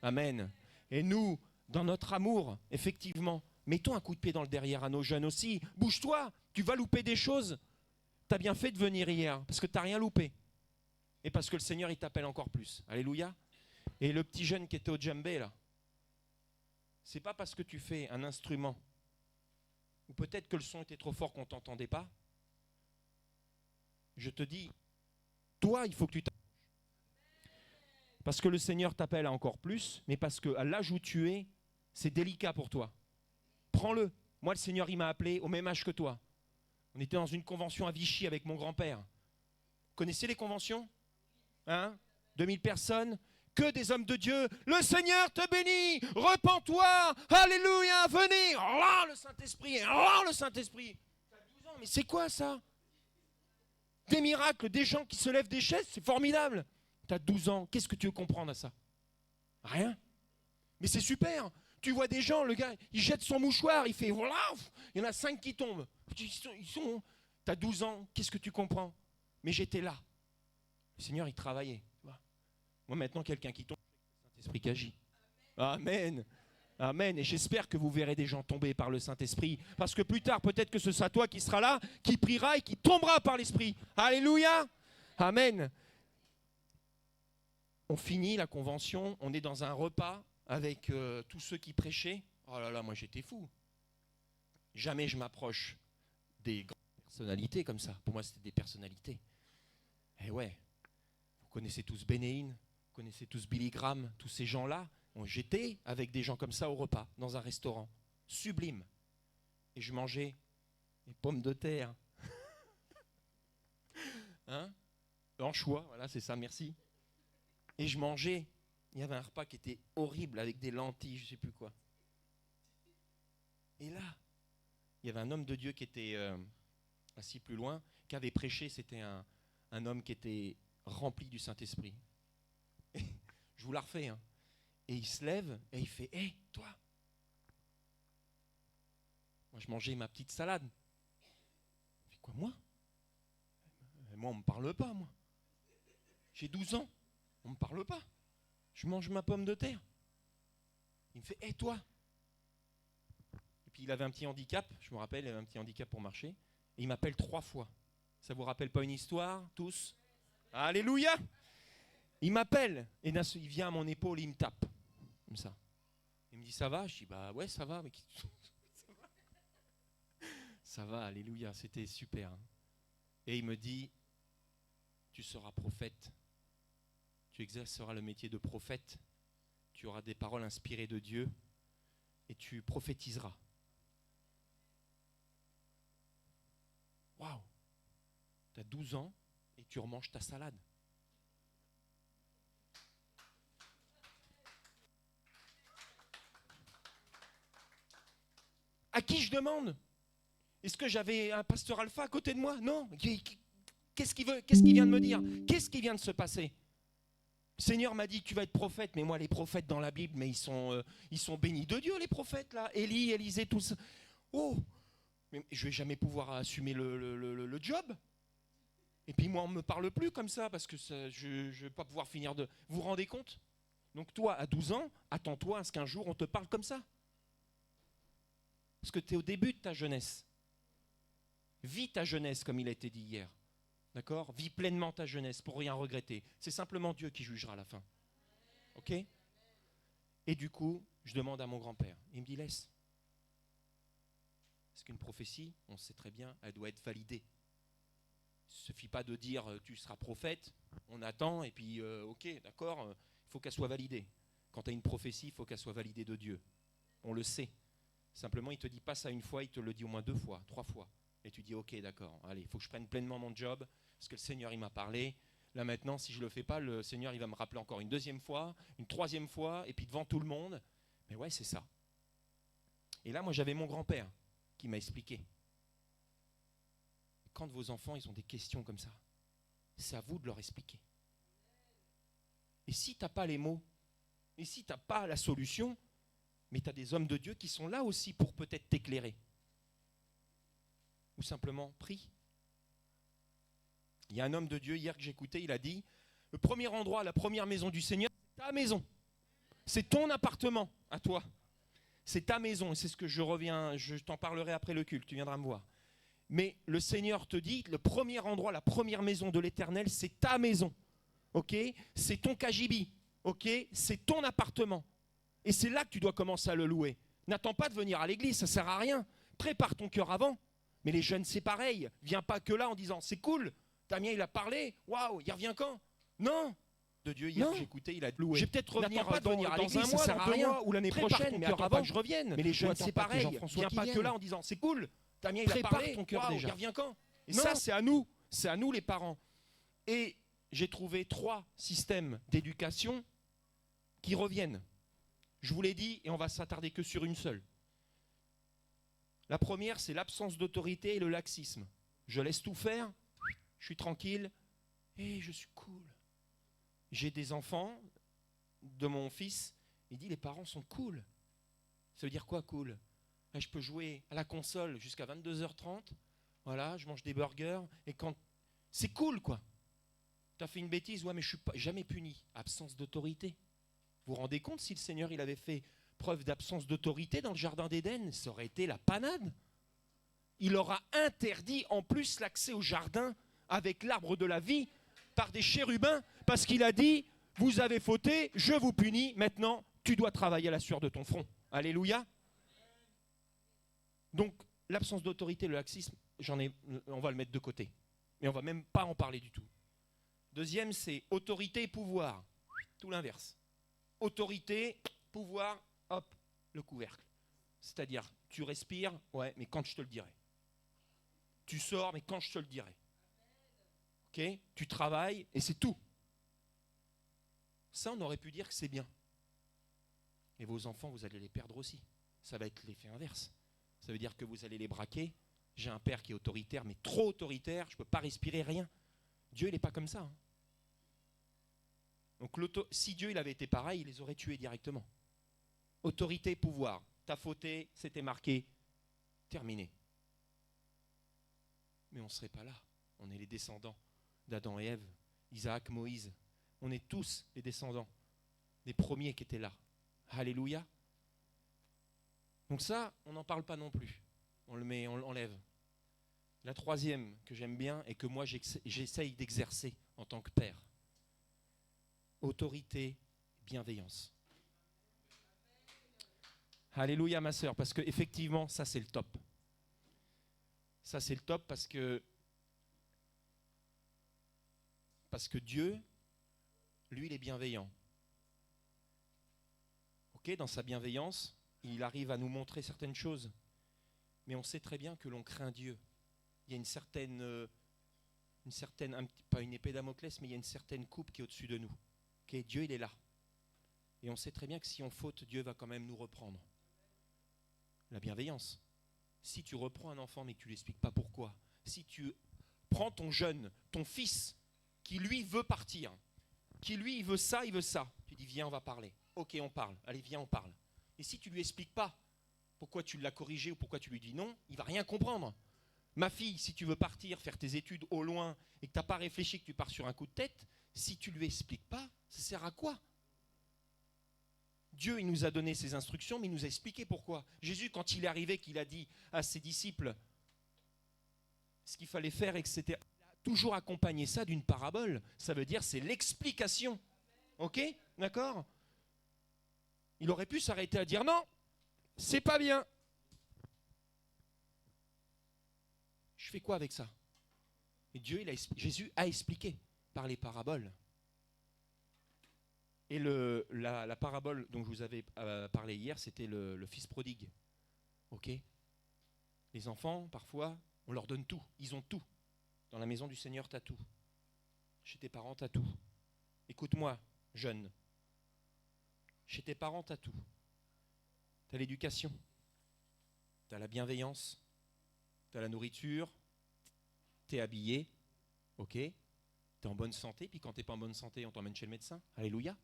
Amen. Et nous, dans notre amour, effectivement, mettons un coup de pied dans le derrière à nos jeunes aussi. Bouge-toi, tu vas louper des choses. Tu as bien fait de venir hier, parce que tu n'as rien loupé. Et parce que le Seigneur, il t'appelle encore plus. Alléluia. Et le petit jeune qui était au djembé, là, c'est pas parce que tu fais un instrument, ou peut-être que le son était trop fort qu'on ne t'entendait pas. Je te dis, toi, il faut que tu t'approches. Parce que le Seigneur t'appelle à encore plus, mais parce qu'à l'âge où tu es, c'est délicat pour toi. Prends-le. Moi, le Seigneur, il m'a appelé au même âge que toi. On était dans une convention à Vichy avec mon grand-père. Vous connaissez les conventions ? 2000 personnes, que des hommes de Dieu. Le Seigneur te bénit, repens-toi, alléluia, venez. Oh, le Saint-Esprit, oh, le Saint-Esprit. Tu as 12 ans, mais c'est quoi ça ? Des miracles, des gens qui se lèvent des chaises, c'est formidable. Tu as 12 ans, qu'est-ce que tu veux comprendre à ça ? Rien. Mais c'est super. Tu vois des gens, le gars, il jette son mouchoir, il fait voilà, il y en a 5 qui tombent. Tu as 12 ans, qu'est-ce que tu comprends ? Mais j'étais là. Le Seigneur, il travaillait. Moi, maintenant, quelqu'un qui tombe, c'est le Saint-Esprit qui agit. Amen. Amen. Et j'espère que vous verrez des gens tomber par le Saint-Esprit. Parce que plus tard, peut-être que ce sera toi qui seras là, qui priera et qui tombera par l'Esprit. Alléluia. Amen. On finit la convention, on est dans un repas avec tous ceux qui prêchaient. Oh là là, moi j'étais fou. Jamais je m'approche des grandes personnalités comme ça. Pour moi, c'était des personnalités. Eh ouais, vous connaissez tous Bénéine, vous connaissez tous Billy Graham, tous ces gens-là. J'étais avec des gens comme ça au repas, dans un restaurant. Sublime. Et je mangeais des pommes de terre. Anchois, voilà, c'est ça, merci. Et je mangeais. Il y avait un repas qui était horrible avec des lentilles, je ne sais plus quoi. Et là, il y avait un homme de Dieu qui était assis plus loin, qui avait prêché. C'était un homme qui était rempli du Saint-Esprit. Et je vous la refais. Et il se lève et il fait « Hé, toi !» Moi, je mangeais ma petite salade. Il fait « Quoi, moi ?» Moi, on ne me parle pas, moi. J'ai 12 ans. On ne me parle pas. Je mange ma pomme de terre. Il me fait « Hé, toi !» Et puis, il avait un petit handicap. Je me rappelle, il avait un petit handicap pour marcher. Et il m'appelle 3 fois. Ça vous rappelle pas une histoire, tous ? Alléluia ! Il m'appelle. Et il vient à mon épaule, il me tape. Comme ça. Il me dit « Ça va ?» Je dis « Bah ouais, ça va. » Mais ça va. Ça va, alléluia. C'était super. Et il me dit « Tu seras prophète. Tu exerceras le métier de prophète. Tu auras des paroles inspirées de Dieu. Et tu prophétiseras. » Waouh! Tu as 12 ans et tu remanges ta salade. À qui je demande? Est-ce que j'avais un pasteur alpha à côté de moi? Non. Qu'est-ce qu'il vient de me dire? Qu'est-ce qui vient de se passer? Le Seigneur m'a dit que tu vas être prophète, mais moi les prophètes dans la Bible, mais ils sont bénis de Dieu, les prophètes là. Élie, Élisée, tout ça. Oh, mais je vais jamais pouvoir assumer le job. Et puis moi on me parle plus comme ça parce que je vais pas pouvoir finir de. Vous vous rendez compte? Donc toi à 12 ans, attends-toi à ce qu'un jour on te parle comme ça. Parce que tu es au début de ta jeunesse. Vis ta jeunesse comme il a été dit hier. D'accord? Vis pleinement ta jeunesse pour rien regretter. C'est simplement Dieu qui jugera à la fin. Ok? Et du coup, je demande à mon grand-père. Il me dit, laisse. Parce qu'une prophétie, on sait très bien, elle doit être validée. Il ne suffit pas de dire, tu seras prophète, on attend, et puis, ok, d'accord, il faut qu'elle soit validée. Quand tu as une prophétie, il faut qu'elle soit validée de Dieu. On le sait. Simplement, il ne te dit pas ça une fois, il te le dit au moins 2 fois, 3 fois. Et tu dis, ok, d'accord, allez, il faut que je prenne pleinement mon job, parce que le Seigneur, il m'a parlé. Là maintenant, si je ne le fais pas, le Seigneur, il va me rappeler encore une 2e fois, une 3e fois, et puis devant tout le monde. Mais ouais, c'est ça. Et là, moi, j'avais mon grand-père qui m'a expliqué. Quand vos enfants, ils ont des questions comme ça, c'est à vous de leur expliquer. Et si tu n'as pas les mots, et si tu n'as pas la solution, mais tu as des hommes de Dieu qui sont là aussi pour peut-être t'éclairer. Ou simplement, prie. Il y a un homme de Dieu hier que j'écoutais, il a dit, le premier endroit, la première maison du Seigneur, c'est ta maison. C'est ton appartement à toi. C'est ta maison, et c'est ce que je t'en parlerai après le culte, tu viendras me voir. Mais le Seigneur te dit, le premier endroit, la première maison de l'Éternel, c'est ta maison. Ok? C'est ton cagibi. Ok? C'est ton appartement. Et c'est là que tu dois commencer à le louer. N'attends pas de venir à l'église, ça ne sert à rien. Prépare ton cœur avant. Mais les jeunes, c'est pareil. Viens pas que là en disant, c'est cool, Damien, il a parlé, waouh, il revient quand? Non. De Dieu, hier, j'ai écouté, il a loué. Je vais peut-être revenir pas de venir à dans l'église, un mois, ça sert à rien. ou l'année prochaine, mais attends pas que je revienne. Mais les jeunes, c'est pareil. Viens pas que là en disant, c'est cool, Damien, il a parlé, ton cœur déjà. Il revient quand? Et ça, c'est à nous les parents. Et j'ai trouvé 3 systèmes d'éducation qui reviennent. Je vous l'ai dit, et on va s'attarder que sur une seule. La première, c'est l'absence d'autorité et le laxisme. Je laisse tout faire, je suis tranquille, et je suis cool. J'ai des enfants de mon fils, il dit les parents sont cool. Ça veut dire quoi cool? Je peux jouer à la console jusqu'à 22h30, voilà, je mange des burgers, et quand... C'est cool quoi. Tu as fait une bêtise, ouais mais je ne suis pas, jamais puni. Absence d'autorité. Vous vous rendez compte si le Seigneur il avait fait preuve d'absence d'autorité dans le jardin d'Éden, ça aurait été la panade. Il aura interdit en plus l'accès au jardin avec l'arbre de la vie par des chérubins parce qu'il a dit, vous avez fauté, je vous punis, maintenant tu dois travailler à la sueur de ton front. Alléluia. Donc l'absence d'autorité, le laxisme, on va le mettre de côté. Mais on ne va même pas en parler du tout. Deuxième, c'est autorité et pouvoir. Tout l'inverse. Autorité, pouvoir, hop, le couvercle. C'est-à-dire, tu respires, ouais, mais quand je te le dirai. Tu sors, mais quand je te le dirai. Ok? Tu travailles, et c'est tout. Ça, on aurait pu dire que c'est bien. Et vos enfants, vous allez les perdre aussi. Ça va être l'effet inverse. Ça veut dire que vous allez les braquer. J'ai un père qui est autoritaire, mais trop autoritaire, je ne peux pas respirer rien. Dieu, il n'est pas comme ça. Hein. Donc si Dieu il avait été pareil, il les aurait tués directement. Autorité, pouvoir. T'as fauté, c'était marqué. Terminé. Mais on ne serait pas là. On est les descendants d'Adam et Ève, Isaac, Moïse. On est tous les descendants des premiers qui étaient là. Alléluia. Donc ça, on n'en parle pas non plus. On le met, on l'enlève. La troisième que j'aime bien et que moi j'essaye d'exercer en tant que père. Autorité, bienveillance. Alléluia ma sœur, parce que effectivement, ça c'est le top. Ça c'est le top parce que Dieu, lui, il est bienveillant. Ok, dans sa bienveillance, il arrive à nous montrer certaines choses. Mais on sait très bien que l'on craint Dieu. Il y a une certaine pas une épée Damoclès, mais il y a une certaine coupe qui est au-dessus de nous. Okay, Dieu, il est là. Et on sait très bien que si on faute, Dieu va quand même nous reprendre. La bienveillance. Si tu reprends un enfant mais que tu ne lui expliques pas pourquoi, si tu prends ton jeune, ton fils, qui lui veut partir, qui lui, il veut ça, il veut ça. Tu dis, viens, on va parler. Ok, on parle. Allez, viens, on parle. Et si tu lui expliques pas pourquoi tu l'as corrigé ou pourquoi tu lui dis non, il va rien comprendre. Ma fille, si tu veux partir, faire tes études au loin et que tu n'as pas réfléchi, que tu pars sur un coup de tête, si tu lui expliques pas, ça sert à quoi? Dieu, il nous a donné ses instructions, mais il nous a expliqué pourquoi. Jésus, quand il est arrivé, qu'il a dit à ses disciples ce qu'il fallait faire, etc., il a toujours accompagné ça d'une parabole. Ça veut dire c'est l'explication. Ok? D'accord? Il aurait pu s'arrêter à dire non, c'est pas bien. Je fais quoi avec ça? Et Jésus a expliqué par les paraboles. Et la parabole dont je vous avais parlé hier, c'était le fils prodigue. Ok? Les enfants, parfois, on leur donne tout. Ils ont tout. Dans la maison du Seigneur, tu as tout. Chez tes parents, tu as tout. Écoute-moi, jeune. Chez tes parents, tu as tout. Tu as l'éducation. Tu as la bienveillance. Tu as la nourriture. Tu es habillé. Ok? Tu es en bonne santé. Puis quand tu n'es pas en bonne santé, on t'emmène chez le médecin. Alléluia.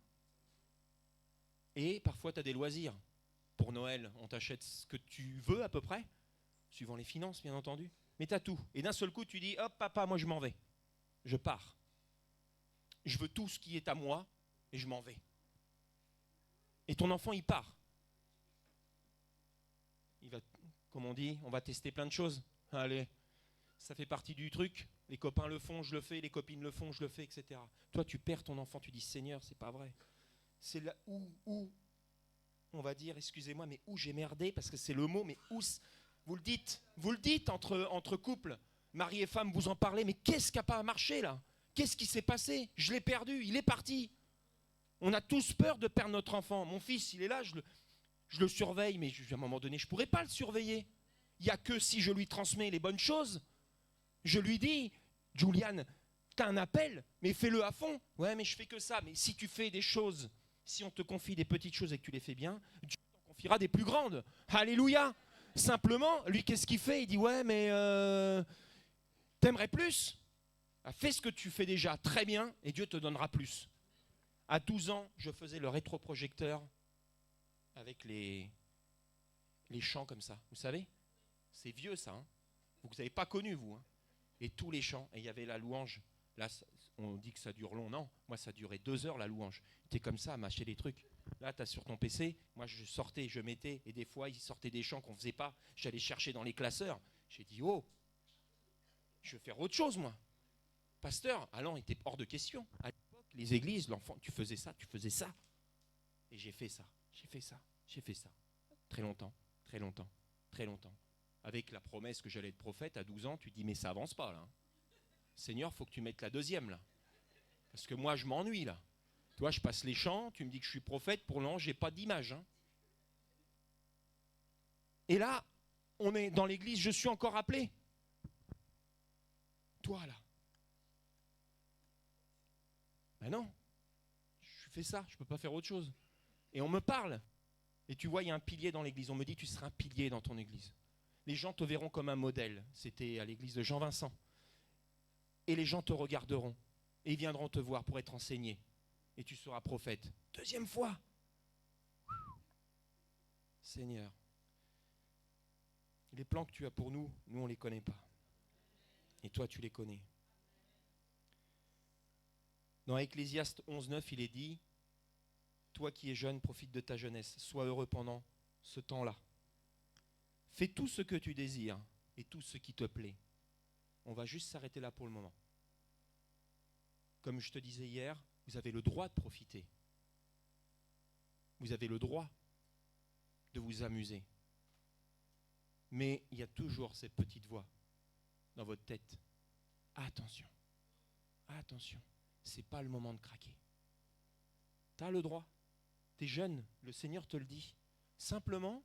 Et parfois, tu as des loisirs. Pour Noël, on t'achète ce que tu veux à peu près, suivant les finances, bien entendu. Mais tu as tout. Et d'un seul coup, tu dis, hop, papa, moi je m'en vais. Je pars. Je veux tout ce qui est à moi et je m'en vais. Et ton enfant, il part. Il va, comme on dit, on va tester plein de choses. Allez, ça fait partie du truc. Les copains le font, je le fais. Les copines le font, je le fais, etc. Toi, tu perds ton enfant, tu dis, Seigneur, c'est pas vrai. C'est là où, on va dire, excusez-moi, mais où j'ai merdé, parce que c'est le mot, mais où, vous le dites entre couples, mari et femme, vous en parlez, mais qu'est-ce qui n'a pas marché là? Qu'est-ce qui s'est passé? Je l'ai perdu, il est parti. On a tous peur de perdre notre enfant. Mon fils, il est là, je le surveille, mais à un moment donné, je ne pourrais pas le surveiller. Il n'y a que si je lui transmets les bonnes choses. Je lui dis, Julian, tu as un appel, mais fais-le à fond. Ouais, mais je fais que ça. Mais si tu fais des choses, si on te confie des petites choses et que tu les fais bien, Dieu t'en confiera des plus grandes. Alléluia. Simplement, lui, qu'est-ce qu'il fait? Il dit, ouais, mais t'aimerais plus? Fais ce que tu fais déjà très bien et Dieu te donnera plus. À 12 ans, je faisais le rétroprojecteur avec les chants comme ça. Vous savez? C'est vieux ça. Hein, vous n'avez pas connu, vous. Hein, et tous les chants. Et il y avait la louange. Là, on dit que ça dure long. Non, moi, ça durait 2 heures la louange. Tu es comme ça à mâcher des trucs. Là, tu as sur ton PC. Moi, je sortais, je mettais. Et des fois, il sortait des chants qu'on ne faisait pas. J'allais chercher dans les classeurs. J'ai dit, oh, je vais faire autre chose, moi. Pasteur, il était hors de question. À l'époque, les églises, l'enfant, tu faisais ça. Et j'ai fait ça. Très longtemps. Avec la promesse que j'allais être prophète à 12 ans, tu dis, mais ça avance pas, là. Seigneur, il faut que tu mettes la deuxième, là. Parce que moi, je m'ennuie, là. Toi, je passe les chants, tu me dis que je suis prophète, pour l'instant, je n'ai pas d'image. Hein. Et là, on est dans l'église, je suis encore appelé. Toi, là. Ben non, je fais ça, je ne peux pas faire autre chose. Et on me parle. Et tu vois, il y a un pilier dans l'église. On me dit, tu seras un pilier dans ton église. Les gens te verront comme un modèle. C'était à l'église de Jean-Vincent. Et les gens te regarderont. Et ils viendront te voir pour être enseignés. Et tu seras prophète. 2e fois. Seigneur. Les plans que tu as pour nous, nous, on ne les connaît pas. Et toi, tu les connais. Dans Ecclésiaste 11.9, il est dit, toi qui es jeune, profite de ta jeunesse. Sois heureux pendant ce temps-là. Fais tout ce que tu désires et tout ce qui te plaît. On va juste s'arrêter là pour le moment. Comme je te disais hier, vous avez le droit de profiter. Vous avez le droit de vous amuser. Mais il y a toujours cette petite voix dans votre tête. Attention, attention, c'est pas le moment de craquer. Tu as le droit. Tu es jeune, le Seigneur te le dit. Simplement,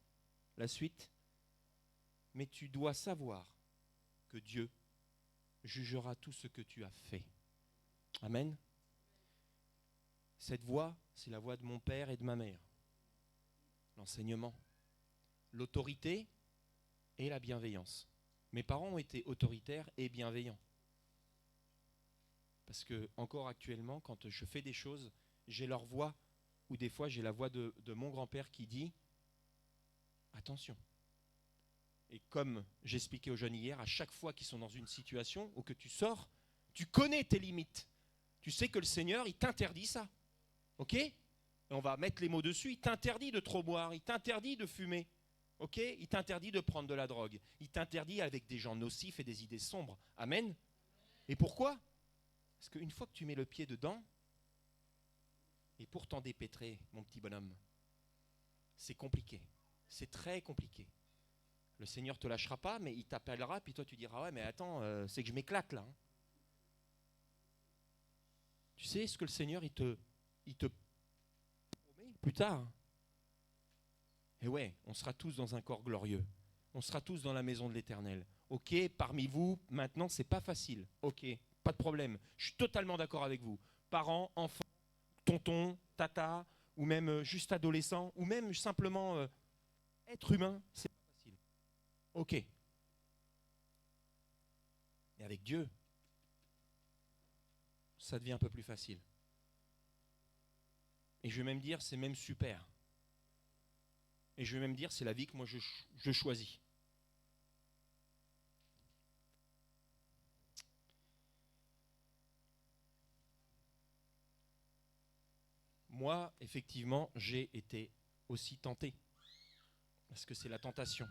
la suite, mais tu dois savoir que Dieu jugera tout ce que tu as fait. Amen. Cette voix, c'est la voix de mon père et de ma mère. L'enseignement, l'autorité et la bienveillance. Mes parents ont été autoritaires et bienveillants. Parce que encore actuellement, quand je fais des choses, j'ai leur voix, ou des fois j'ai la voix de mon grand-père qui dit « Attention ». Et comme j'expliquais aux jeunes hier, à chaque fois qu'ils sont dans une situation où que tu sors, tu connais tes limites. Tu sais que le Seigneur, il t'interdit ça. Ok ? Et on va mettre les mots dessus. Il t'interdit de trop boire, il t'interdit de fumer. Ok ? Il t'interdit de prendre de la drogue. Il t'interdit avec des gens nocifs et des idées sombres. Amen. Et pourquoi ? Parce qu'une fois que tu mets le pied dedans, et pour t'en dépêtrer, mon petit bonhomme, c'est compliqué. C'est très compliqué. Le Seigneur ne te lâchera pas, mais il t'appellera, puis toi tu diras, ouais, mais attends, c'est que je m'éclate là. Tu sais ce que le Seigneur, il te promet plus tard. Et ouais, on sera tous dans un corps glorieux. On sera tous dans la maison de l'Éternel. Ok, parmi vous, maintenant, c'est pas facile. Ok, pas de problème. Je suis totalement d'accord avec vous. Parents, enfants, tonton, tata, ou même juste adolescents, ou même simplement être humain, c'est pas facile. Ok. Mais avec Dieu, ça devient un peu plus facile. Et je vais même dire, c'est même super. Et je vais même dire, c'est la vie que moi je choisis. Moi, effectivement, j'ai été aussi tenté. Parce que c'est la tentation.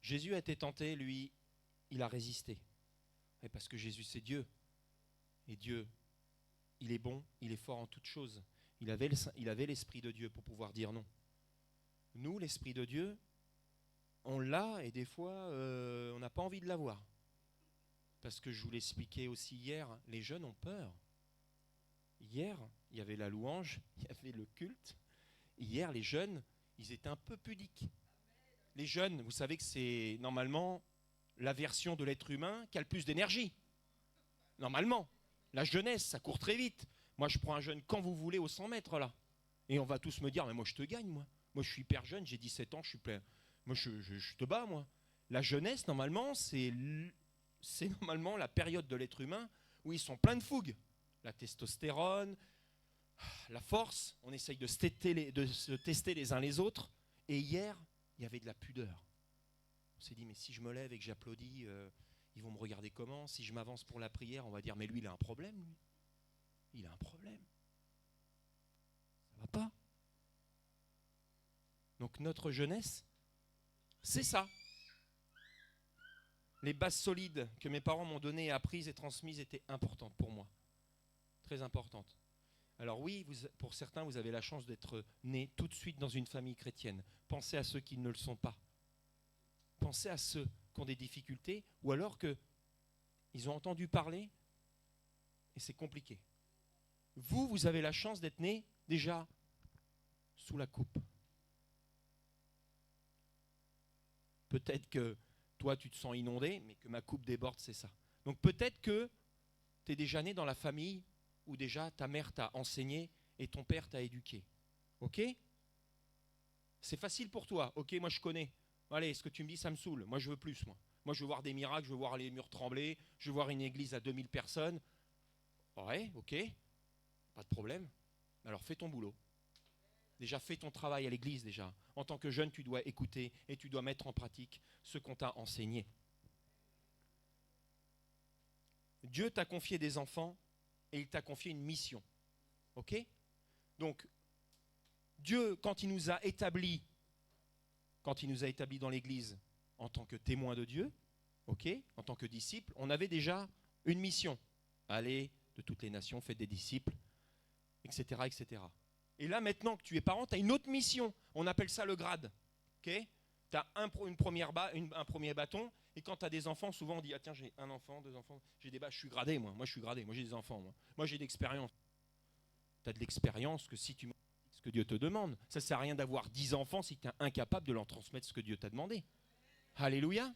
Jésus a été tenté, lui, il a résisté. Et parce que Jésus, c'est Dieu. Et Dieu, il est bon, il est fort en toutes choses. Il avait l'Esprit de Dieu pour pouvoir dire non. Nous, l'Esprit de Dieu, on l'a et des fois, on n'a pas envie de l'avoir. Parce que je vous l'expliquais aussi hier, les jeunes ont peur. Hier, il y avait la louange, il y avait le culte. Hier, les jeunes, ils étaient un peu pudiques. Les jeunes, vous savez que c'est normalement la version de l'être humain qui a le plus d'énergie. Normalement, la jeunesse, ça court très vite. Moi, je prends un jeune quand vous voulez au 100 mètres, là. Et on va tous me dire, mais moi, je te gagne, moi. Moi, je suis hyper jeune, j'ai 17 ans, je suis plein. Moi, je te bats, moi. La jeunesse, normalement, c'est normalement la période de l'être humain où ils sont pleins de fougue. La testostérone, la force, on essaye de se tester les uns les autres. Et hier, il y avait de la pudeur. On s'est dit, mais si je me lève et que j'applaudis, ils vont me regarder comment ? Si je m'avance pour la prière, on va dire, mais lui, il a un problème, lui. Il a un problème. Ça ne va pas. Donc notre jeunesse, c'est ça. Les bases solides que mes parents m'ont données, apprises et transmises étaient importantes pour moi. Très importantes. Alors oui, pour certains, vous avez la chance d'être né tout de suite dans une famille chrétienne. Pensez à ceux qui ne le sont pas. Pensez à ceux qui ont des difficultés ou alors qu'ils ont entendu parler et c'est compliqué. Vous avez la chance d'être né déjà sous la coupe. Peut-être que toi, tu te sens inondé, mais que ma coupe déborde, c'est ça. Donc peut-être que tu es déjà né dans la famille où déjà ta mère t'a enseigné et ton père t'a éduqué. Ok ? C'est facile pour toi. Ok, moi je connais. Allez, ce que tu me dis, ça me saoule. Moi, je veux plus, moi. Moi, je veux voir des miracles, je veux voir les murs trembler, je veux voir une église à 2000 personnes. Ouais, ok, pas de problème. Alors fais ton boulot. Déjà, fais ton travail à l'église déjà. En tant que jeune, tu dois écouter et tu dois mettre en pratique ce qu'on t'a enseigné. Dieu t'a confié des enfants et il t'a confié une mission. Ok ? Donc, Dieu, quand il nous a établis dans l'église en tant que témoins de Dieu, ok, en tant que disciples, on avait déjà une mission. Allez de toutes les nations, faites des disciples, etc., etc. Et là, maintenant que tu es parent, tu as une autre mission. On appelle ça le grade. Okay, tu as un premier bâton. Et quand tu as des enfants, souvent on dit, ah tiens, j'ai un enfant, 2 enfants. J'ai des je suis gradé, moi. Moi, je suis gradé. Moi, j'ai des enfants. Moi j'ai de l'expérience. Tu as de l'expérience que si tu me dis ce que Dieu te demande. Ça ne sert à rien d'avoir 10 enfants si tu es incapable de leur transmettre ce que Dieu t'a demandé. Alléluia.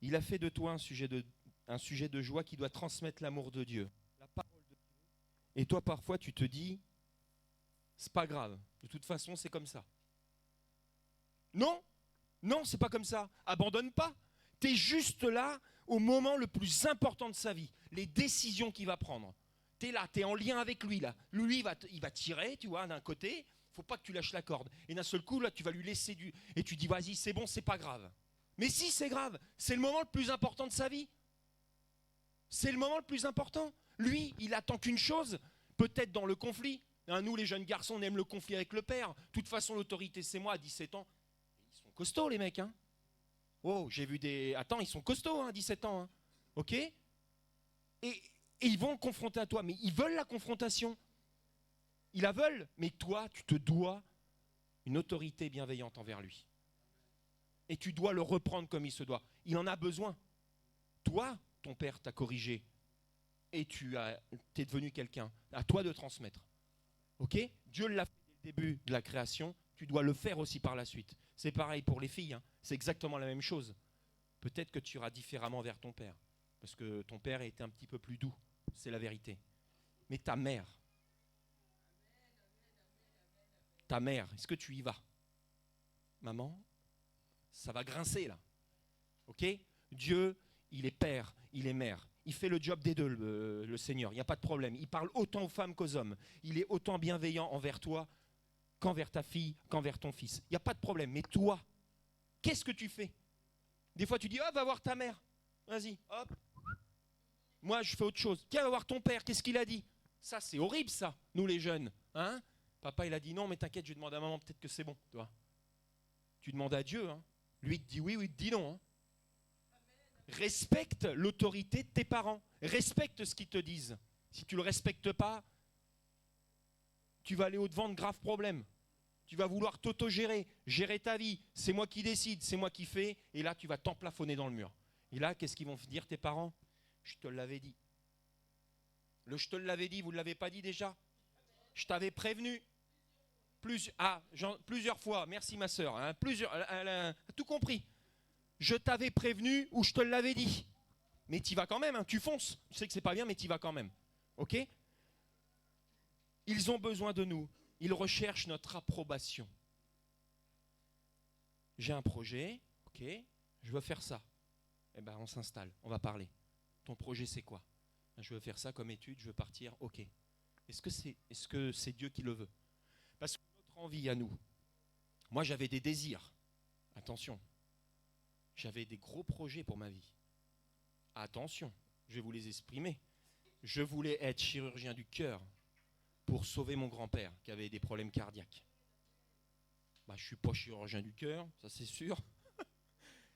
Il a fait de toi un sujet de joie qui doit transmettre l'amour de Dieu, la parole de Dieu. Et toi, parfois, tu te dis, c'est pas grave, de toute façon, c'est comme ça. Non, c'est pas comme ça. Abandonne pas. Tu es juste là au moment le plus important de sa vie, les décisions qu'il va prendre. Tu es là, tu es en lien avec lui. Là. Lui, il va tirer, tu vois, d'un côté. Il ne faut pas que tu lâches la corde. Et d'un seul coup, là, tu vas lui laisser du... Et tu dis, vas-y, c'est bon, c'est pas grave. Mais si, c'est grave. C'est le moment le plus important de sa vie. C'est le moment le plus important. Lui, il attend qu'une chose, peut-être dans le conflit. Hein, nous, les jeunes garçons, on aime le conflit avec le père. De toute façon, l'autorité, c'est moi, à 17 ans. Ils sont costauds, les mecs. Hein. Oh, j'ai vu des... Attends, ils sont costauds, hein, 17 ans. Hein. OK ? Et ils vont confronter à toi. Mais ils veulent la confrontation. Ils la veulent. Mais toi, tu te dois une autorité bienveillante envers lui. Et tu dois le reprendre comme il se doit. Il en a besoin. Toi, ton père t'a corrigé. Et tu es devenu quelqu'un. À toi de transmettre. OK ? Dieu l'a fait dès le début de la création. Tu dois le faire aussi par la suite. C'est pareil pour les filles. Hein. C'est exactement la même chose. Peut-être que tu iras différemment vers ton père. Parce que ton père a été un petit peu plus doux. C'est la vérité. Mais ta mère, est-ce que tu y vas ? Maman, ça va grincer là. OK ? Dieu, il est père, il est mère. Il fait le job des deux, le Seigneur. Il n'y a pas de problème. Il parle autant aux femmes qu'aux hommes. Il est autant bienveillant envers toi qu'envers ta fille, qu'envers ton fils. Il n'y a pas de problème. Mais toi, qu'est-ce que tu fais ? Des fois, tu dis, va voir ta mère. Vas-y, hop. Moi, je fais autre chose. Tiens, va voir ton père. Qu'est-ce qu'il a dit ? Ça, c'est horrible, ça, nous les jeunes. Hein ? Papa, il a dit non, mais t'inquiète, je vais demander à maman, peut-être que c'est bon. Toi. Tu demandes à Dieu. Hein. Lui, il te dit oui, il te dit non. Hein. Respecte l'autorité de tes parents. Respecte ce qu'ils te disent. Si tu ne le respectes pas, tu vas aller au-devant de graves problèmes. Tu vas vouloir t'auto-gérer, gérer ta vie. C'est moi qui décide, c'est moi qui fais. Et là, tu vas t'emplafonner dans le mur. Et là, qu'est-ce qu'ils vont dire tes parents ? Je te l'avais dit. Je te l'avais dit, vous ne l'avez pas dit déjà ? Je t'avais prévenu. Plusieurs fois, merci ma soeur. Hein, elle a tout compris. Je t'avais prévenu ou je te l'avais dit. Mais tu y vas quand même, hein, tu fonces. Tu sais que c'est pas bien, mais tu y vas quand même. OK ? Ils ont besoin de nous. Ils recherchent notre approbation. J'ai un projet, OK, je veux faire ça. Eh bien, on s'installe, on va parler. Ton projet, c'est quoi ? Je veux faire ça comme étude, je veux partir, OK. Est-ce que c'est Dieu qui le veut ? Parce que notre envie à nous, moi j'avais des désirs, attention, j'avais des gros projets pour ma vie. Attention, je vais vous les exprimer. Je voulais être chirurgien du cœur pour sauver mon grand-père qui avait des problèmes cardiaques. Je ne suis pas chirurgien du cœur, ça c'est sûr.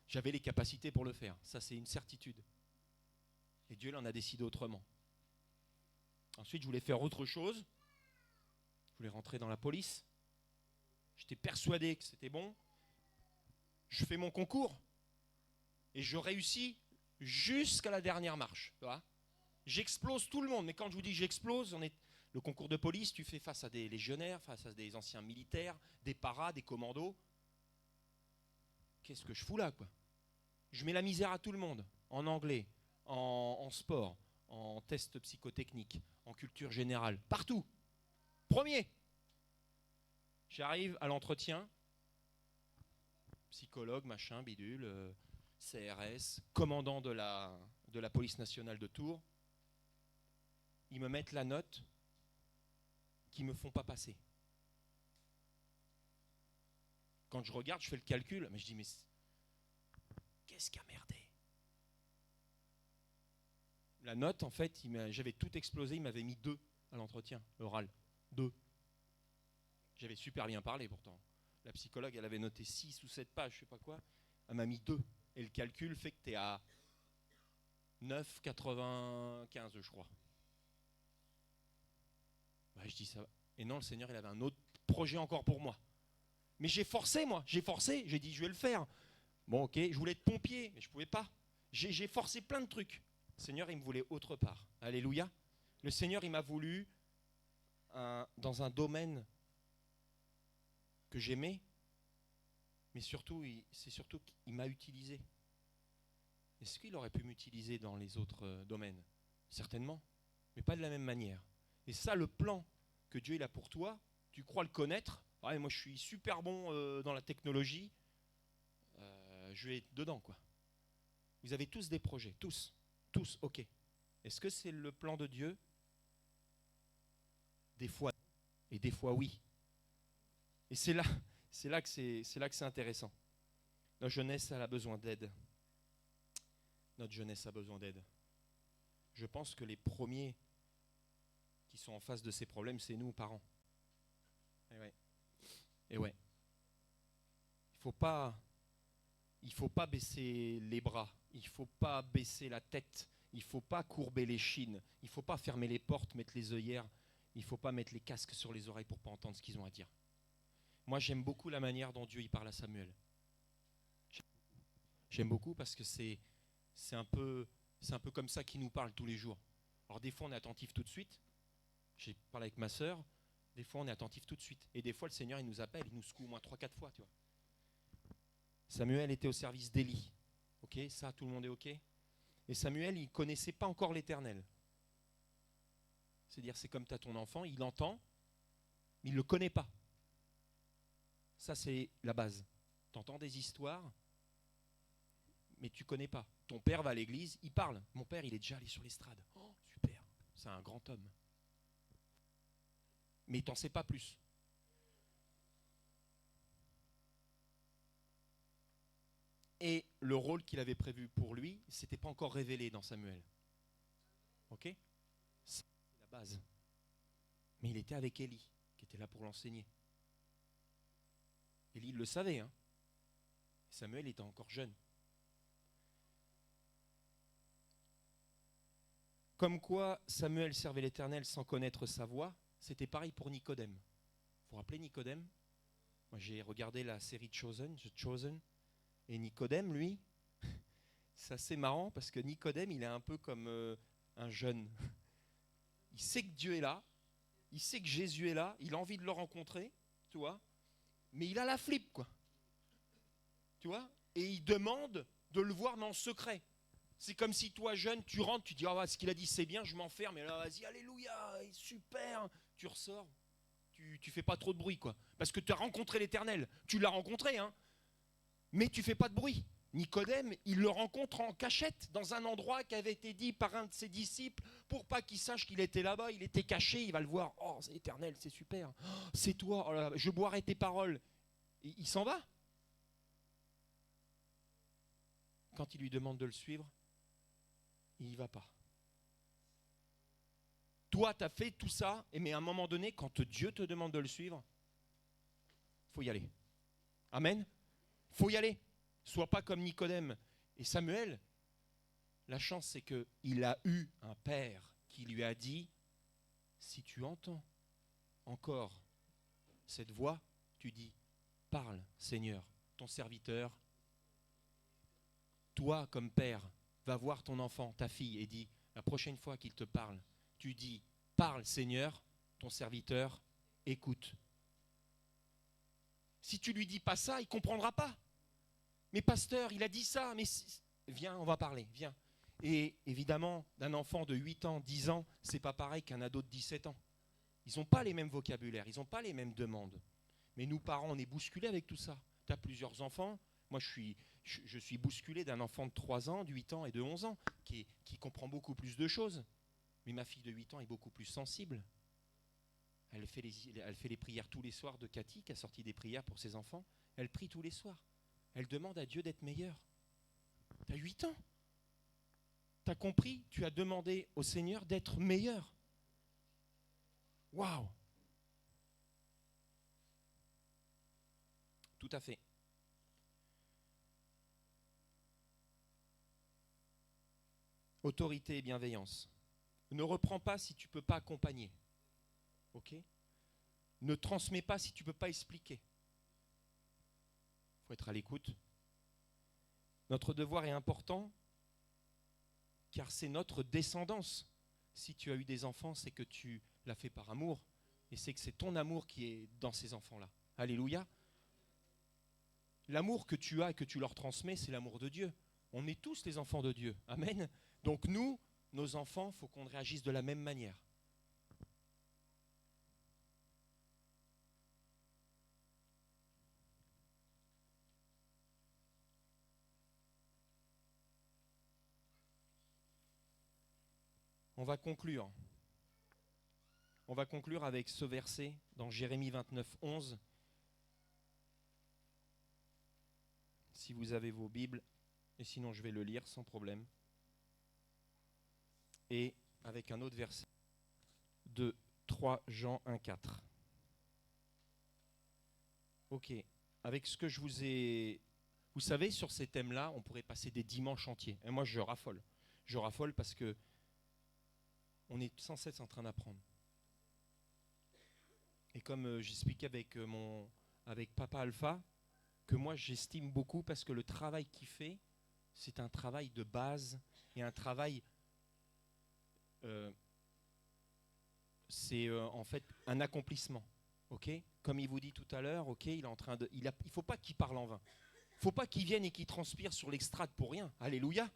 J'avais les capacités pour le faire, ça c'est une certitude. Et Dieu en a décidé autrement. Ensuite, je voulais faire autre chose. Je voulais rentrer dans la police. J'étais persuadé que c'était bon. Je fais mon concours. Et je réussis jusqu'à la dernière marche. Tu vois ? J'explose tout le monde. Mais quand je vous dis j'explose, le concours de police, tu fais face à des légionnaires, face à des anciens militaires, des paras, des commandos. Qu'est-ce que je fous là, quoi ? Je mets la misère à tout le monde. En anglais, en sport, en test psychotechnique, en culture générale, partout. Premier. J'arrive à l'entretien, psychologue, machin, bidule, CRS, commandant de la police nationale de Tours. Ils me mettent la note qu'ils ne me font pas passer. Quand je regarde, je fais le calcul, mais je dis, mais qu'est-ce qui a merdé ? La note, en fait, j'avais tout explosé, il m'avait mis 2 à l'entretien oral. 2. J'avais super bien parlé pourtant. La psychologue, elle avait noté 6 ou 7 pages, je sais pas quoi. Elle m'a mis 2. Et le calcul fait que tu es à 9,95, je crois. Je dis ça. Et non, le Seigneur, il avait un autre projet encore pour moi. Mais j'ai forcé, moi. J'ai dit, je vais le faire. Bon, ok, je voulais être pompier, mais je ne pouvais pas. J'ai forcé plein de trucs. Le Seigneur, il me voulait autre part. Alléluia. Le Seigneur, il m'a voulu dans un domaine que j'aimais, mais surtout, c'est surtout qu'il m'a utilisé. Est-ce qu'il aurait pu m'utiliser dans les autres domaines ? Certainement, mais pas de la même manière. Et ça, le plan que Dieu il a pour toi, tu crois le connaître. Ouais, moi, je suis super bon dans la technologie. Je vais être dedans, quoi. Vous avez tous des projets, tous, ok. Est-ce que c'est le plan de Dieu? Des fois, et des fois oui. Et c'est là que c'est intéressant. Notre jeunesse, elle a besoin d'aide. Notre jeunesse a besoin d'aide. Je pense que les premiers qui sont en face de ces problèmes, c'est nous, parents. Et ouais. Il faut pas baisser les bras. Il faut pas baisser la tête. Il faut pas courber les chines. Il faut pas fermer les portes, mettre les œillères. Il faut pas mettre les casques sur les oreilles pour pas entendre ce qu'ils ont à dire. Moi, j'aime beaucoup la manière dont Dieu y parle à Samuel. J'aime beaucoup parce que c'est un peu comme ça qu'il nous parle tous les jours. Alors des fois, on est attentif tout de suite. J'ai parlé avec ma sœur. Des fois, on est attentif tout de suite. Et des fois, le Seigneur, il nous appelle, il nous secoue au moins 3-4 fois, tu vois. Samuel était au service d'Élie. Ok, ça, tout le monde est ok. Et Samuel, il ne connaissait pas encore l'Éternel. C'est-à-dire, c'est comme tu as ton enfant, il entend, mais il ne le connaît pas. Ça, c'est la base. Tu entends des histoires, mais tu ne connais pas. Ton père va à l'église, il parle. Mon père, il est déjà allé sur l'estrade. Oh, super, c'est un grand homme. Mais il t'en sait pas plus. Et le rôle qu'il avait prévu pour lui, c'était pas encore révélé dans Samuel. Ok? C'est la base. Mais il était avec Élie, qui était là pour l'enseigner. Élie le savait, hein? Samuel était encore jeune. Comme quoi Samuel servait l'Éternel sans connaître sa voix, c'était pareil pour Nicodème. Vous vous rappelez Nicodème? Moi j'ai regardé la série Chosen, The Chosen, et Nicodème, lui, c'est assez marrant parce que Nicodème, il est un peu comme un jeune. Il sait que Dieu est là, il sait que Jésus est là, il a envie de le rencontrer, tu vois, mais il a la flip, quoi. Tu vois? Et il demande de le voir, mais en secret. C'est comme si toi, jeune, tu rentres, tu dis, ah, ce qu'il a dit, c'est bien, je m'enferme, et là, vas-y, alléluia, super, tu ressors, tu fais pas trop de bruit, quoi. Parce que tu as rencontré l'Éternel, tu l'as rencontré, hein, mais tu fais pas de bruit. Nicodème, il le rencontre en cachette, dans un endroit qui avait été dit par un de ses disciples, pour pas qu'il sache qu'il était là-bas, il était caché, il va le voir, oh, c'est l'Éternel, c'est super, oh, c'est toi, oh là, je boirai tes paroles. Et il s'en va. Quand il lui demande de le suivre, il n'y va pas. Toi, tu as fait tout ça, mais à un moment donné, quand Dieu te demande de le suivre, il faut y aller. Amen. Il faut y aller. Sois pas comme Nicodème. Et Samuel, la chance, c'est qu'il a eu un père qui lui a dit, si tu entends encore cette voix, tu dis, parle, Seigneur, ton serviteur. Toi, comme père, va voir ton enfant, ta fille, et dis, la prochaine fois qu'il te parle, tu dis, parle Seigneur, ton serviteur, écoute. Si tu lui dis pas ça, il ne comprendra pas. Mais pasteur, il a dit ça, mais viens, on va parler, viens. Et évidemment, d'un enfant de 8 ans, 10 ans, c'est pas pareil qu'un ado de 17 ans. Ils n'ont pas les mêmes vocabulaires, ils n'ont pas les mêmes demandes. Mais nous, parents, on est bousculés avec tout ça. Tu as plusieurs enfants. Moi, je suis bousculé d'un enfant de 3 ans, de 8 ans et de 11 ans, qui comprend beaucoup plus de choses. Mais ma fille de 8 ans est beaucoup plus sensible. Elle fait les prières tous les soirs de Cathy, qui a sorti des prières pour ses enfants. Elle prie tous les soirs. Elle demande à Dieu d'être meilleure. Tu as 8 ans. Tu as compris? Tu as demandé au Seigneur d'être meilleur. Waouh! Tout à fait. Autorité et bienveillance. Ne reprends pas si tu ne peux pas accompagner. Ok? Ne transmets pas si tu ne peux pas expliquer. Il faut être à l'écoute. Notre devoir est important car c'est notre descendance. Si tu as eu des enfants, c'est que tu l'as fait par amour et c'est que c'est ton amour qui est dans ces enfants-là. Alléluia. L'amour que tu as et que tu leur transmets, c'est l'amour de Dieu. On est tous les enfants de Dieu. Amen. Donc nous, nos enfants, il faut qu'on réagisse de la même manière. On va conclure. On va conclure avec ce verset dans Jérémie 29, 11. Si vous avez vos Bibles, et sinon je vais le lire sans problème. Et avec un autre verset de 3 Jean 1, 4. Ok, avec ce que je vous ai... Vous savez, sur ces thèmes-là, on pourrait passer des dimanches entiers. Et moi, je raffole. Je raffole parce que on est sans cesse en train d'apprendre. Et comme j'expliquais avec Papa Alpha, que moi j'estime beaucoup parce que le travail qu'il fait, c'est un travail de base et un travail, c'est en fait un accomplissement. Ok, comme il vous dit tout à l'heure, ok, il faut pas qu'il parle en vain. Il faut pas qu'il vienne et qu'il transpire sur l'extrade pour rien. Alléluia.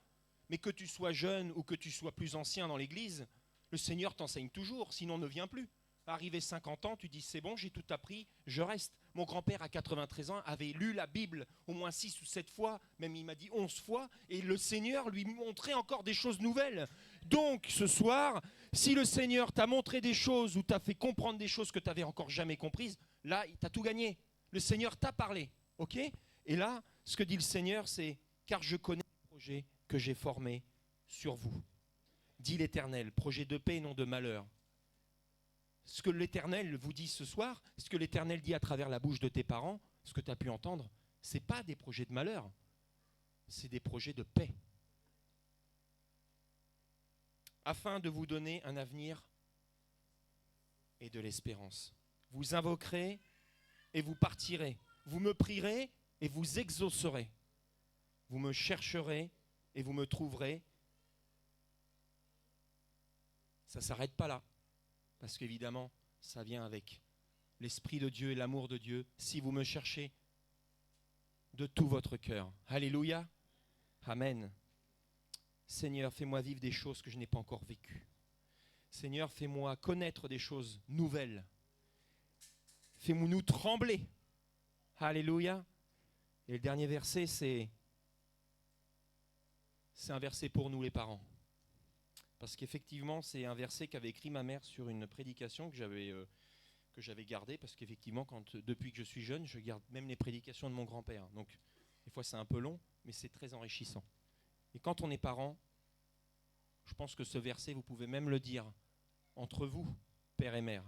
Mais que tu sois jeune ou que tu sois plus ancien dans l'église, le Seigneur t'enseigne toujours, sinon ne viens plus. Arrivé 50 ans, tu dis c'est bon, j'ai tout appris, je reste. Mon grand-père à 93 ans avait lu la Bible au moins 6 ou 7 fois, même il m'a dit 11 fois, et le Seigneur lui montrait encore des choses nouvelles. Donc ce soir, si le Seigneur t'a montré des choses ou t'a fait comprendre des choses que tu n'avais encore jamais comprises, là, tu as tout gagné. Le Seigneur t'a parlé, ok ? Et là, ce que dit le Seigneur, c'est « Car je connais le projet que j'ai formé sur vous. » Dit l'Éternel, projet de paix et non de malheur. Ce que l'Éternel vous dit ce soir, ce que l'Éternel dit à travers la bouche de tes parents, ce que tu as pu entendre, ce n'est pas des projets de malheur, c'est des projets de paix. Afin de vous donner un avenir et de l'espérance. Vous invoquerez et vous partirez. Vous me prierez et vous exaucerez. Vous me chercherez et vous me trouverez. Ça ne s'arrête pas là. Parce qu'évidemment, ça vient avec l'Esprit de Dieu et l'amour de Dieu. Si vous me cherchez de tout votre cœur. Alléluia. Amen. Seigneur, fais-moi vivre des choses que je n'ai pas encore vécues. Seigneur, fais-moi connaître des choses nouvelles. Fais-moi nous trembler. Alléluia. Et le dernier verset, c'est un verset pour nous les parents. Parce qu'effectivement, c'est un verset qu'avait écrit ma mère sur une prédication que j'avais gardée. Parce qu'effectivement, depuis que je suis jeune, je garde même les prédications de mon grand-père. Donc, des fois, c'est un peu long, mais c'est très enrichissant. Et quand on est parent, je pense que ce verset, vous pouvez même le dire entre vous, père et mère.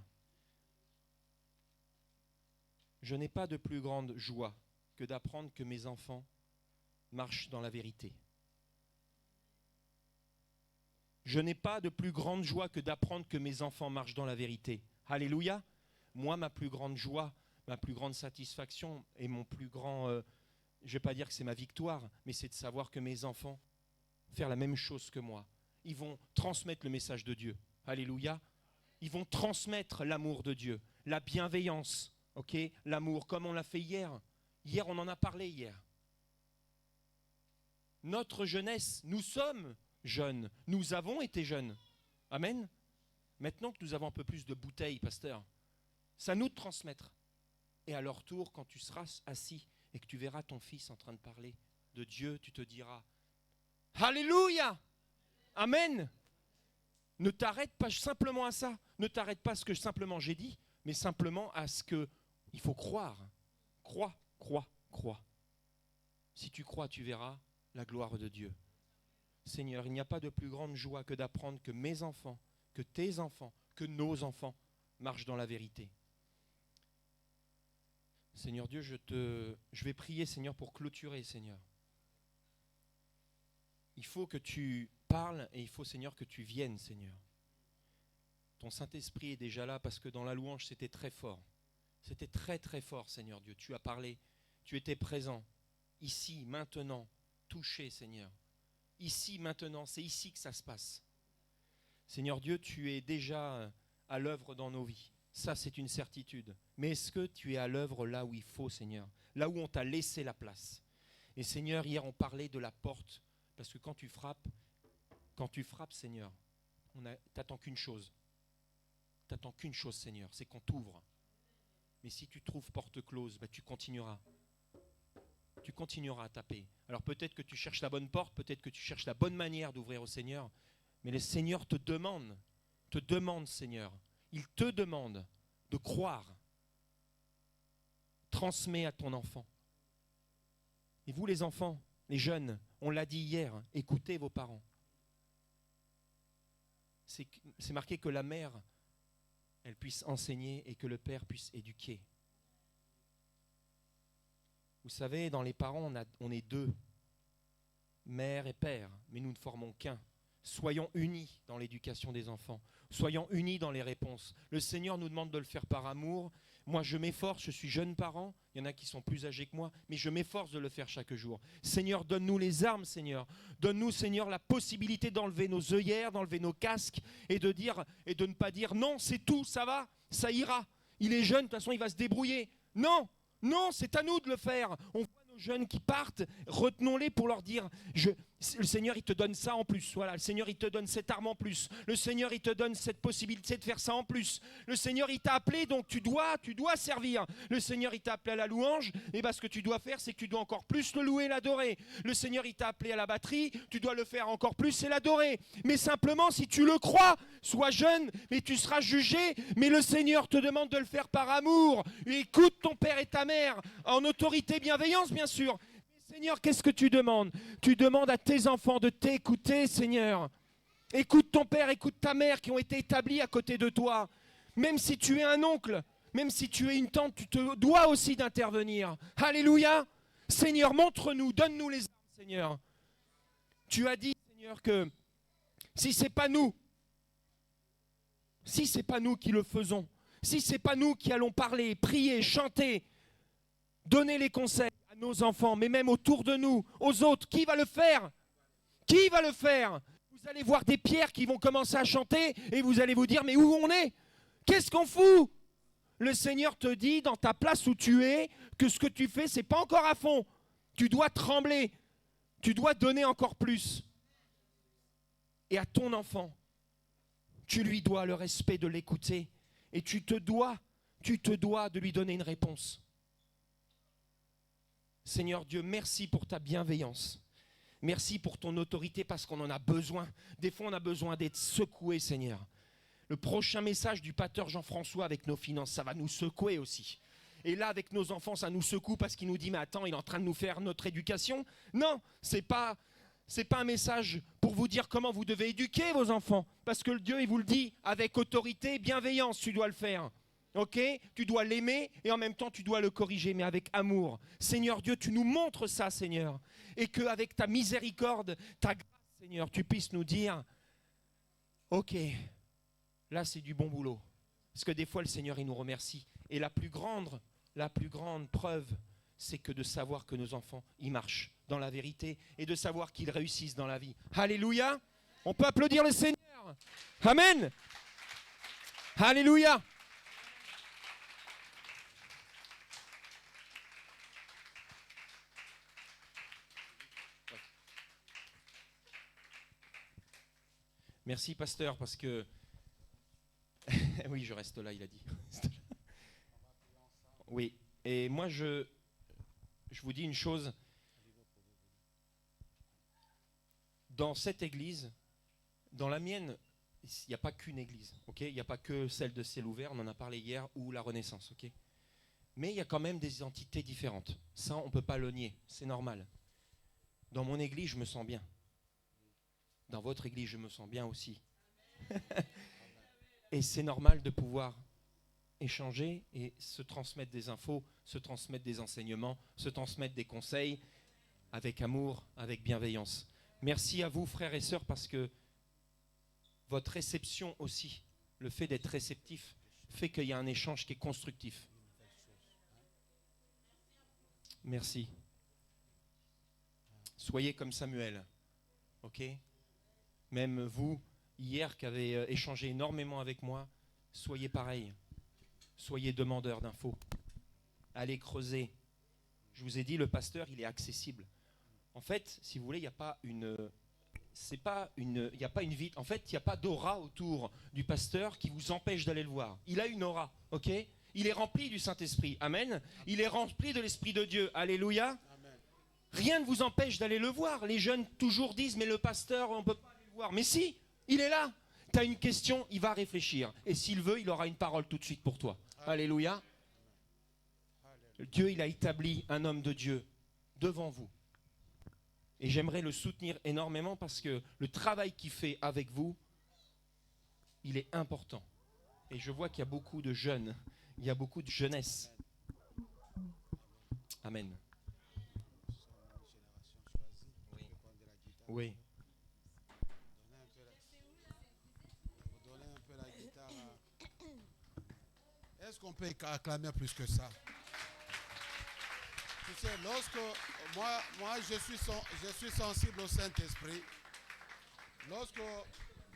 Je n'ai pas de plus grande joie que d'apprendre que mes enfants marchent dans la vérité. Je n'ai pas de plus grande joie que d'apprendre que mes enfants marchent dans la vérité. Alléluia. Moi, ma plus grande joie, ma plus grande satisfaction et mon plus grand, je ne vais pas dire que c'est ma victoire, mais c'est de savoir que mes enfants font la même chose que moi. Ils vont transmettre le message de Dieu. Alléluia. Ils vont transmettre l'amour de Dieu, la bienveillance, ok, l'amour, comme on l'a fait hier. Hier, on en a parlé hier. Notre jeunesse, nous sommes jeunes. Nous avons été jeunes. Amen. Maintenant que nous avons un peu plus de bouteilles, pasteur, c'est à nous de transmettre. Et à leur tour, quand tu seras assis et que tu verras ton fils en train de parler de Dieu, tu te diras Alléluia. Amen. Ne t'arrête pas simplement à ça. Ne t'arrête pas à ce que simplement j'ai dit, mais simplement à ce qu'il faut croire. Crois, crois, crois. Si tu crois, tu verras la gloire de Dieu. Seigneur, il n'y a pas de plus grande joie que d'apprendre que mes enfants, que tes enfants, que nos enfants marchent dans la vérité. Seigneur Dieu, je vais prier, Seigneur, pour clôturer, Seigneur. Il faut que tu parles et il faut, Seigneur, que tu viennes, Seigneur. Ton Saint-Esprit est déjà là parce que dans la louange, c'était très fort. C'était très, très fort, Seigneur Dieu. Tu as parlé, tu étais présent, ici, maintenant, touché, Seigneur. Ici, maintenant, c'est ici que ça se passe. Seigneur Dieu, tu es déjà à l'œuvre dans nos vies. Ça, c'est une certitude. Mais est-ce que tu es à l'œuvre là où il faut, Seigneur? Là où on t'a laissé la place. Et Seigneur, hier, on parlait de la porte. Parce que quand tu frappes, Seigneur, t'attends qu'une chose. T'attends qu'une chose, Seigneur, c'est qu'on t'ouvre. Mais si tu trouves porte close, tu continueras. Tu continueras à taper. Alors peut-être que tu cherches la bonne porte, peut-être que tu cherches la bonne manière d'ouvrir au Seigneur, Mais le Seigneur te demande, Seigneur, il te demande de croire. Transmets à ton enfant. Et vous les enfants, les jeunes, on l'a dit hier, écoutez vos parents. C'est marqué que la mère, elle puisse enseigner et que le père puisse éduquer. Vous savez, dans les parents, on est deux, mère et père, mais nous ne formons qu'un. Soyons unis dans l'éducation des enfants. Soyons unis dans les réponses. Le Seigneur nous demande de le faire par amour. Moi, je m'efforce, je suis jeune parent. Il y en a qui sont plus âgés que moi, mais je m'efforce de le faire chaque jour. Seigneur, donne-nous les armes, Seigneur. Donne-nous, Seigneur, la possibilité d'enlever nos œillères, d'enlever nos casques et de ne pas dire non, c'est tout, ça va, ça ira. Il est jeune, de toute façon, il va se débrouiller. Non, non, c'est à nous de le faire. On voit nos jeunes qui partent, retenons-les pour leur dire le Seigneur, il te donne ça en plus. Voilà, le Seigneur, il te donne cette arme en plus. Le Seigneur, il te donne cette possibilité de faire ça en plus. Le Seigneur, il t'a appelé, donc tu dois servir. Le Seigneur, il t'a appelé à la louange. Et bien, ce que tu dois faire, c'est que tu dois encore plus le louer, l'adorer. Le Seigneur, il t'a appelé à la batterie. Tu dois le faire encore plus et l'adorer. Mais simplement, si tu le crois, sois jeune, mais tu seras jugé. Mais le Seigneur te demande de le faire par amour. Écoute ton père et ta mère, en autorité, bienveillance, bien sûr. Seigneur, qu'est-ce que tu demandes? Tu demandes à tes enfants de t'écouter, Seigneur. Écoute ton père, écoute ta mère qui ont été établis à côté de toi. Même si tu es un oncle, même si tu es une tante, tu te dois aussi d'intervenir. Alléluia. Seigneur, montre-nous, donne-nous les armes, Seigneur. Tu as dit, Seigneur, que si ce n'est pas nous qui le faisons, si ce n'est pas nous qui allons parler, prier, chanter, donner les conseils à nos enfants, mais même autour de nous, aux autres, qui va le faire? Qui va le faire? Vous allez voir des pierres qui vont commencer à chanter et vous allez vous dire, mais où on est? Qu'est-ce qu'on fout? Le Seigneur te dit, dans ta place où tu es, que ce que tu fais, c'est pas encore à fond. Tu dois trembler. Tu dois donner encore plus. Et à ton enfant, tu lui dois le respect de l'écouter. Et tu te dois de lui donner une réponse. Seigneur Dieu, merci pour ta bienveillance. Merci pour ton autorité parce qu'on en a besoin. Des fois, on a besoin d'être secoué, Seigneur. Le prochain message du pasteur Jean-François avec nos finances, ça va nous secouer aussi. Et là, avec nos enfants, ça nous secoue parce qu'il nous dit, mais attends, il est en train de nous faire notre éducation. Non, c'est pas un message pour vous dire comment vous devez éduquer vos enfants. Parce que Dieu, il vous le dit, avec autorité, bienveillance, tu dois le faire. Ok, tu dois l'aimer et en même temps tu dois le corriger, mais avec amour. Seigneur Dieu, tu nous montres ça, Seigneur. Et qu'avec ta miséricorde, ta grâce, Seigneur, tu puisses nous dire, ok, là c'est du bon boulot. Parce que des fois le Seigneur, il nous remercie. Et la plus grande preuve, c'est que de savoir que nos enfants, ils marchent dans la vérité et de savoir qu'ils réussissent dans la vie. Alléluia. On peut applaudir le Seigneur. Amen. Alléluia. Merci, pasteur, parce que... oui, je reste là, il a dit. Oui, et moi, je vous dis une chose. Dans cette église, dans la mienne, il n'y a pas qu'une église, ok? Il n'y a pas que celle de ciel ouvert, on en a parlé hier, ou la Renaissance, ok? Mais il y a quand même des entités différentes. Ça, on ne peut pas le nier, c'est normal. Dans mon église, je me sens bien. Dans votre église, je me sens bien aussi. Et c'est normal de pouvoir échanger et se transmettre des infos, se transmettre des enseignements, se transmettre des conseils avec amour, avec bienveillance. Merci à vous, frères et sœurs, parce que votre réception aussi, le fait d'être réceptif, fait qu'il y a un échange qui est constructif. Merci. Soyez comme Samuel, ok? Même vous, hier, qui avez échangé énormément avec moi, soyez pareil. Soyez demandeurs d'infos. Allez creuser. Je vous ai dit, le pasteur, il est accessible. En fait, si vous voulez, il n'y a pas une... il n'y a pas une vitre. En fait, il n'y a pas d'aura autour du pasteur qui vous empêche d'aller le voir. Il a une aura, ok? Il est rempli du Saint-Esprit. Amen. Il est rempli de l'Esprit de Dieu. Alléluia. Amen. Rien ne vous empêche d'aller le voir. Les jeunes toujours disent, mais le pasteur, on ne peut pas aller le voir. Mais si, Il est là. Tu as une question, il va réfléchir. Et s'il veut, il aura une parole tout de suite pour toi. Alléluia. Dieu, il a établi un homme de Dieu devant vous. Et j'aimerais le soutenir énormément parce que le travail qu'il fait avec vous, il est important. Et je vois qu'il y a beaucoup de jeunes, il y a beaucoup de jeunesse. Amen. Oui. Est-ce qu'on peut acclamer plus que ça? Tu sais, lorsque moi je suis sensible au Saint-Esprit.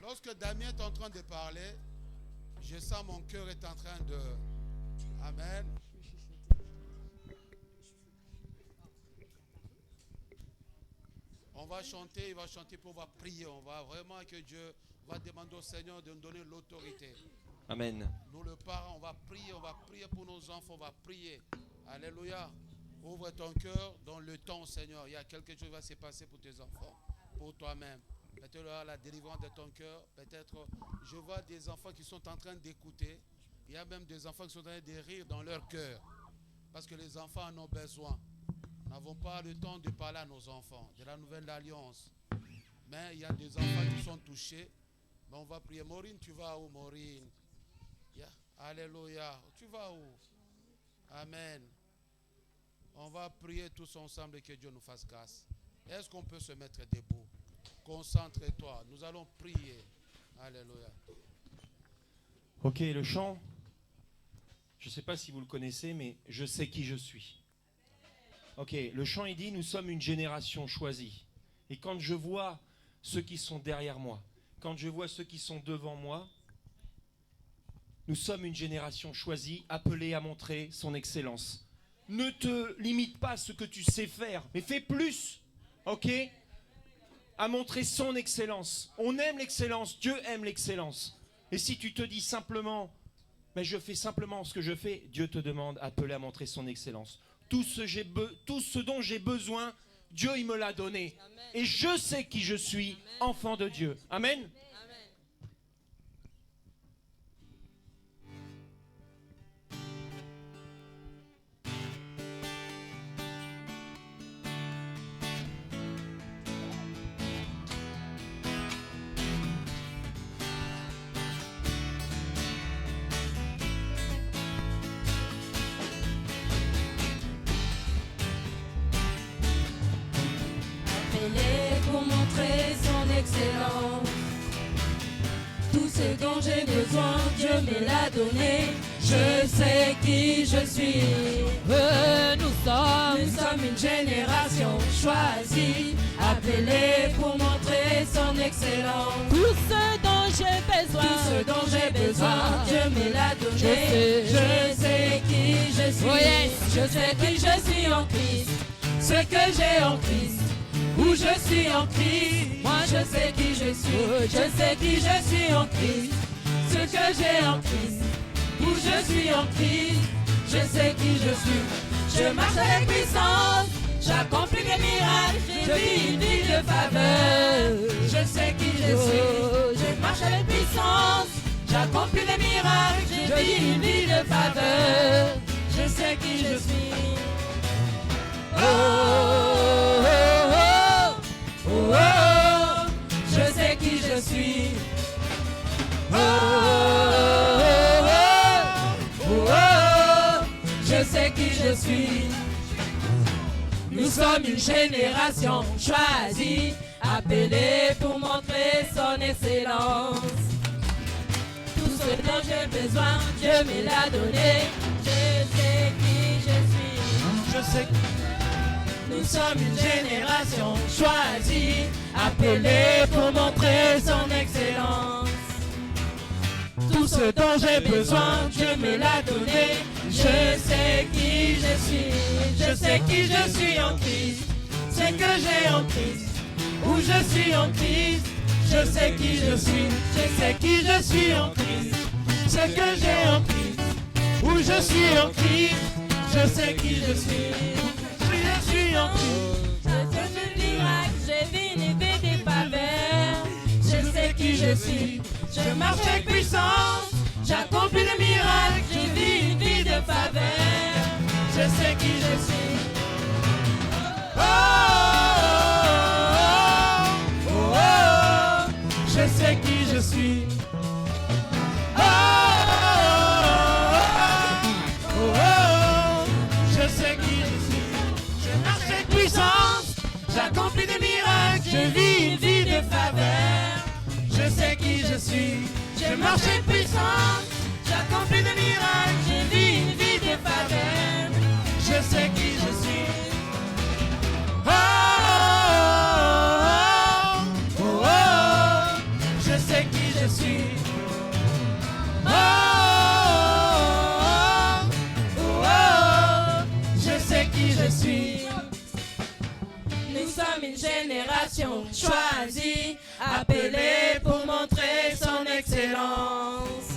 Lorsque Damien est en train de parler, je sens mon cœur est en train de... Amen. On va chanter, il va chanter pour pouvoir prier. On va vraiment que Dieu va demander au Seigneur de nous donner l'autorité. Amen. Nous le parents, on va prier pour nos enfants, on va prier. Alléluia. Ouvre ton cœur dans le temps, Seigneur. Il y a quelque chose qui va se passer pour tes enfants, pour toi-même. Peut-être la délivrance de ton cœur. Peut-être, je vois des enfants qui sont en train d'écouter. Il y a même des enfants qui sont en train de rire dans leur cœur. Parce que les enfants en ont besoin. Nous n'avons pas le temps de parler à nos enfants de la nouvelle alliance. Mais il y a des enfants qui sont touchés. Mais on va prier. Maureen, tu vas où, Maureen? Yeah. Alléluia. Tu vas où? Amen. On va prier tous ensemble et que Dieu nous fasse grâce. Est-ce qu'on peut se mettre debout? Concentre-toi. Nous allons prier. Alléluia. Ok, le chant, je ne sais pas si vous le connaissez, mais je sais qui je suis. Ok, le chant, il dit, nous sommes une génération choisie. Et quand je vois ceux qui sont derrière moi, quand je vois ceux qui sont devant moi, nous sommes une génération choisie, appelée à montrer son excellence. Ne te limite pas à ce que tu sais faire, mais fais plus, ok? À montrer son excellence. On aime l'excellence, Dieu aime l'excellence. Et si tu te dis simplement, mais je fais simplement ce que je fais, Dieu te demande, appelé à montrer son excellence. Tout ce dont j'ai besoin, Dieu il me l'a donné. Amen. Et je sais qui je suis, amen. Enfant de Dieu. Amen. Amen. Pour montrer son excellence. Tout ce dont j'ai besoin, Dieu me l'a donné. Je sais qui je suis. Nous sommes une génération choisie, appelée pour montrer son excellence. Tout ce dont j'ai besoin, Dieu me l'a donné. Je sais qui je suis. Oh yes. Je sais qui je suis en Christ. Ce que j'ai en Christ. Où je suis en Christ, moi je sais qui je suis, je sais qui je suis en Christ, ce que j'ai en Christ, où je suis en Christ, je sais qui je suis, je marche avec puissance, j'accomplis des miracles, je vis une vie de faveur, je sais qui je suis, je marche avec puissance, j'accomplis des miracles, je vis une vie de faveur, je sais qui je suis. Oh, oh, oh, oh. Oh, oh, je sais qui je suis. Oh, oh, oh, oh, oh, je sais qui je suis. Nous sommes une génération choisie, appelée pour montrer son excellence. Tout ce dont j'ai besoin, Dieu me l'a donné. Je sais qui je suis. Je sais. Nous sommes une génération choisie, appelée pour montrer son excellence. Tout ce dont j'ai besoin, Dieu me l'a donné. Je sais qui je suis, je sais qui je suis en Christ. Ce que j'ai en Christ, où je suis en Christ. Je sais qui je suis, je sais qui je suis en Christ. Ce que j'ai en Christ, où je suis en Christ. Je sais qui je suis. Je suis en Christ. Je sais miracle, j'ai vu une vie des faveurs. Je sais qui je je suis. Je marche avec puissance, j'accomplis des miracles, je vis une vie de faveur. Je sais qui je suis. Oh, oh, oh, oh, je sais qui je suis. Oh, oh, oh, oh, je sais qui je suis. Je marche avec puissance, j'accomplis des miracles, je vis une vie de faveur. Je sais qui je suis. Je marche avec puissance, j'accomplis des miracles, je vis une vie de faveur. Je sais qui je suis. Oh, oh, oh, oh, je sais qui je suis. Oh, oh, oh, oh, je sais qui je suis. Nous sommes une génération choisie, appelée pour montrer son excellence.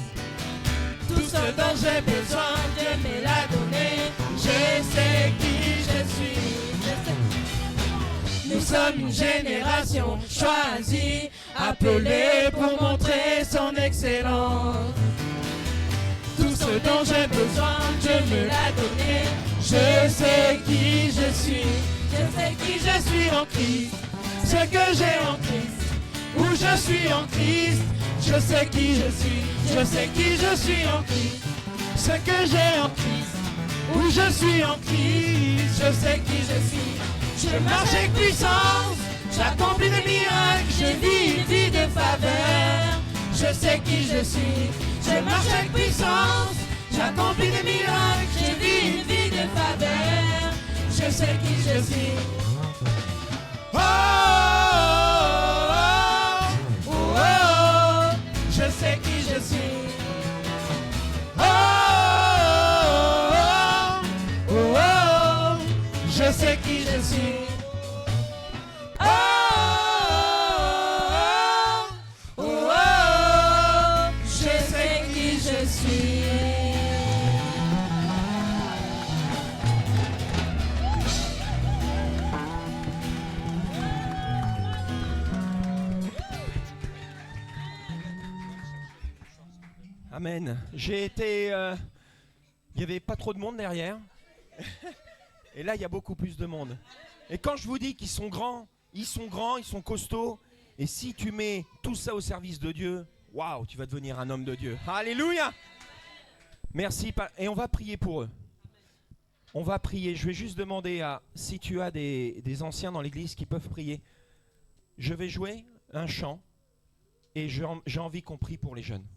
Tout ce dont j'ai besoin, Dieu me l'a donné. Je sais qui je suis. Nous sommes une génération choisie, appelée pour montrer son excellence. Tout ce dont j'ai besoin, Dieu me l'a donné. Je sais qui je suis. Je sais qui je suis en Christ. Ce que j'ai en Christ. Où je suis en Christ. Je sais qui je suis. Je sais qui je suis en Christ. Ce que j'ai en Christ. Où je suis en Christ. Je sais qui je suis. Je marche avec puissance. J'accomplis des miracles. Je vis une vie de faveur. Je sais qui je suis. Je marche avec puissance. J'accomplis des miracles. Je vis une vie de faveur. Je sais qui je suis. Oh, oh, oh, oh, je sais qui je suis. Oh, oh, oh, oh, je sais qui je suis. Oh, oh, oh, oh, je sais qui je suis. Amen. J'ai été... il n'y avait pas trop de monde derrière. Et là, il y a beaucoup plus de monde. Et quand je vous dis qu'ils sont grands, ils sont costauds. Et si tu mets tout ça au service de Dieu, waouh, tu vas devenir un homme de Dieu. Alléluia. Merci. Et on va prier pour eux. On va prier. Je vais juste demander si tu as des anciens dans l'église qui peuvent prier. Je vais jouer un chant. Et j'ai envie qu'on prie pour les jeunes.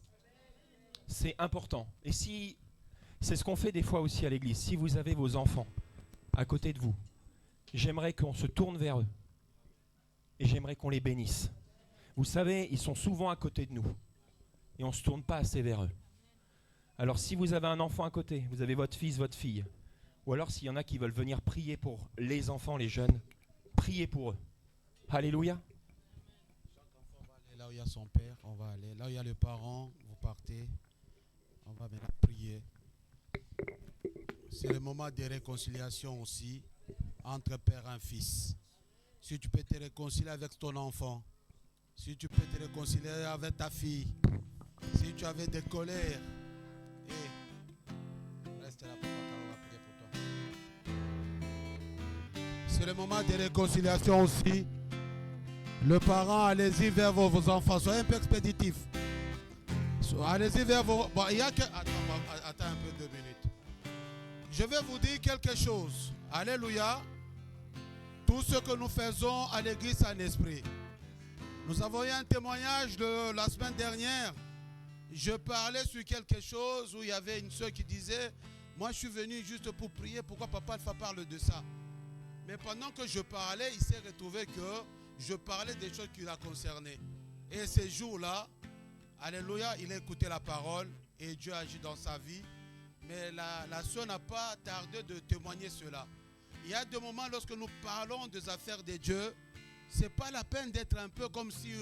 C'est important. Et si c'est ce qu'on fait des fois aussi à l'église, si vous avez vos enfants à côté de vous, j'aimerais qu'on se tourne vers eux et j'aimerais qu'on les bénisse. Vous savez, ils sont souvent à côté de nous et on ne se tourne pas assez vers eux. Alors si vous avez un enfant à côté, vous avez votre fils, votre fille, ou alors s'il y en a qui veulent venir prier pour les enfants, les jeunes, priez pour eux. Alléluia. Chaque enfant va aller là où il y a son père, on va aller. Là où il y a le parent, vous partez. On va maintenant prier. C'est le moment de réconciliation aussi entre père et fils. Si tu peux te réconcilier avec ton enfant, si tu peux te réconcilier avec ta fille, si tu avais des colères, reste là, papa, on va prier pour toi. C'est le moment de réconciliation aussi. Le parent, allez-y vers vos enfants, soyez un peu expéditif. Allez-y vers vos... Bon, il y a que... Attends un peu, 2 minutes. Je vais vous dire quelque chose. Alléluia. Tout ce que nous faisons à l'église en esprit. Nous avons eu un témoignage de la semaine dernière. Je parlais sur quelque chose où il y avait une soeur qui disait, moi je suis venu juste pour prier, pourquoi papa Alpha parle de ça? Mais pendant que je parlais, il s'est retrouvé que je parlais des choses qui la concernaient. Et ces jours-là, alléluia, il a écouté la parole et Dieu agit dans sa vie. Mais la soeur n'a pas tardé de témoigner cela. Il y a des moments lorsque nous parlons des affaires de Dieu, ce n'est pas la peine d'être un peu comme si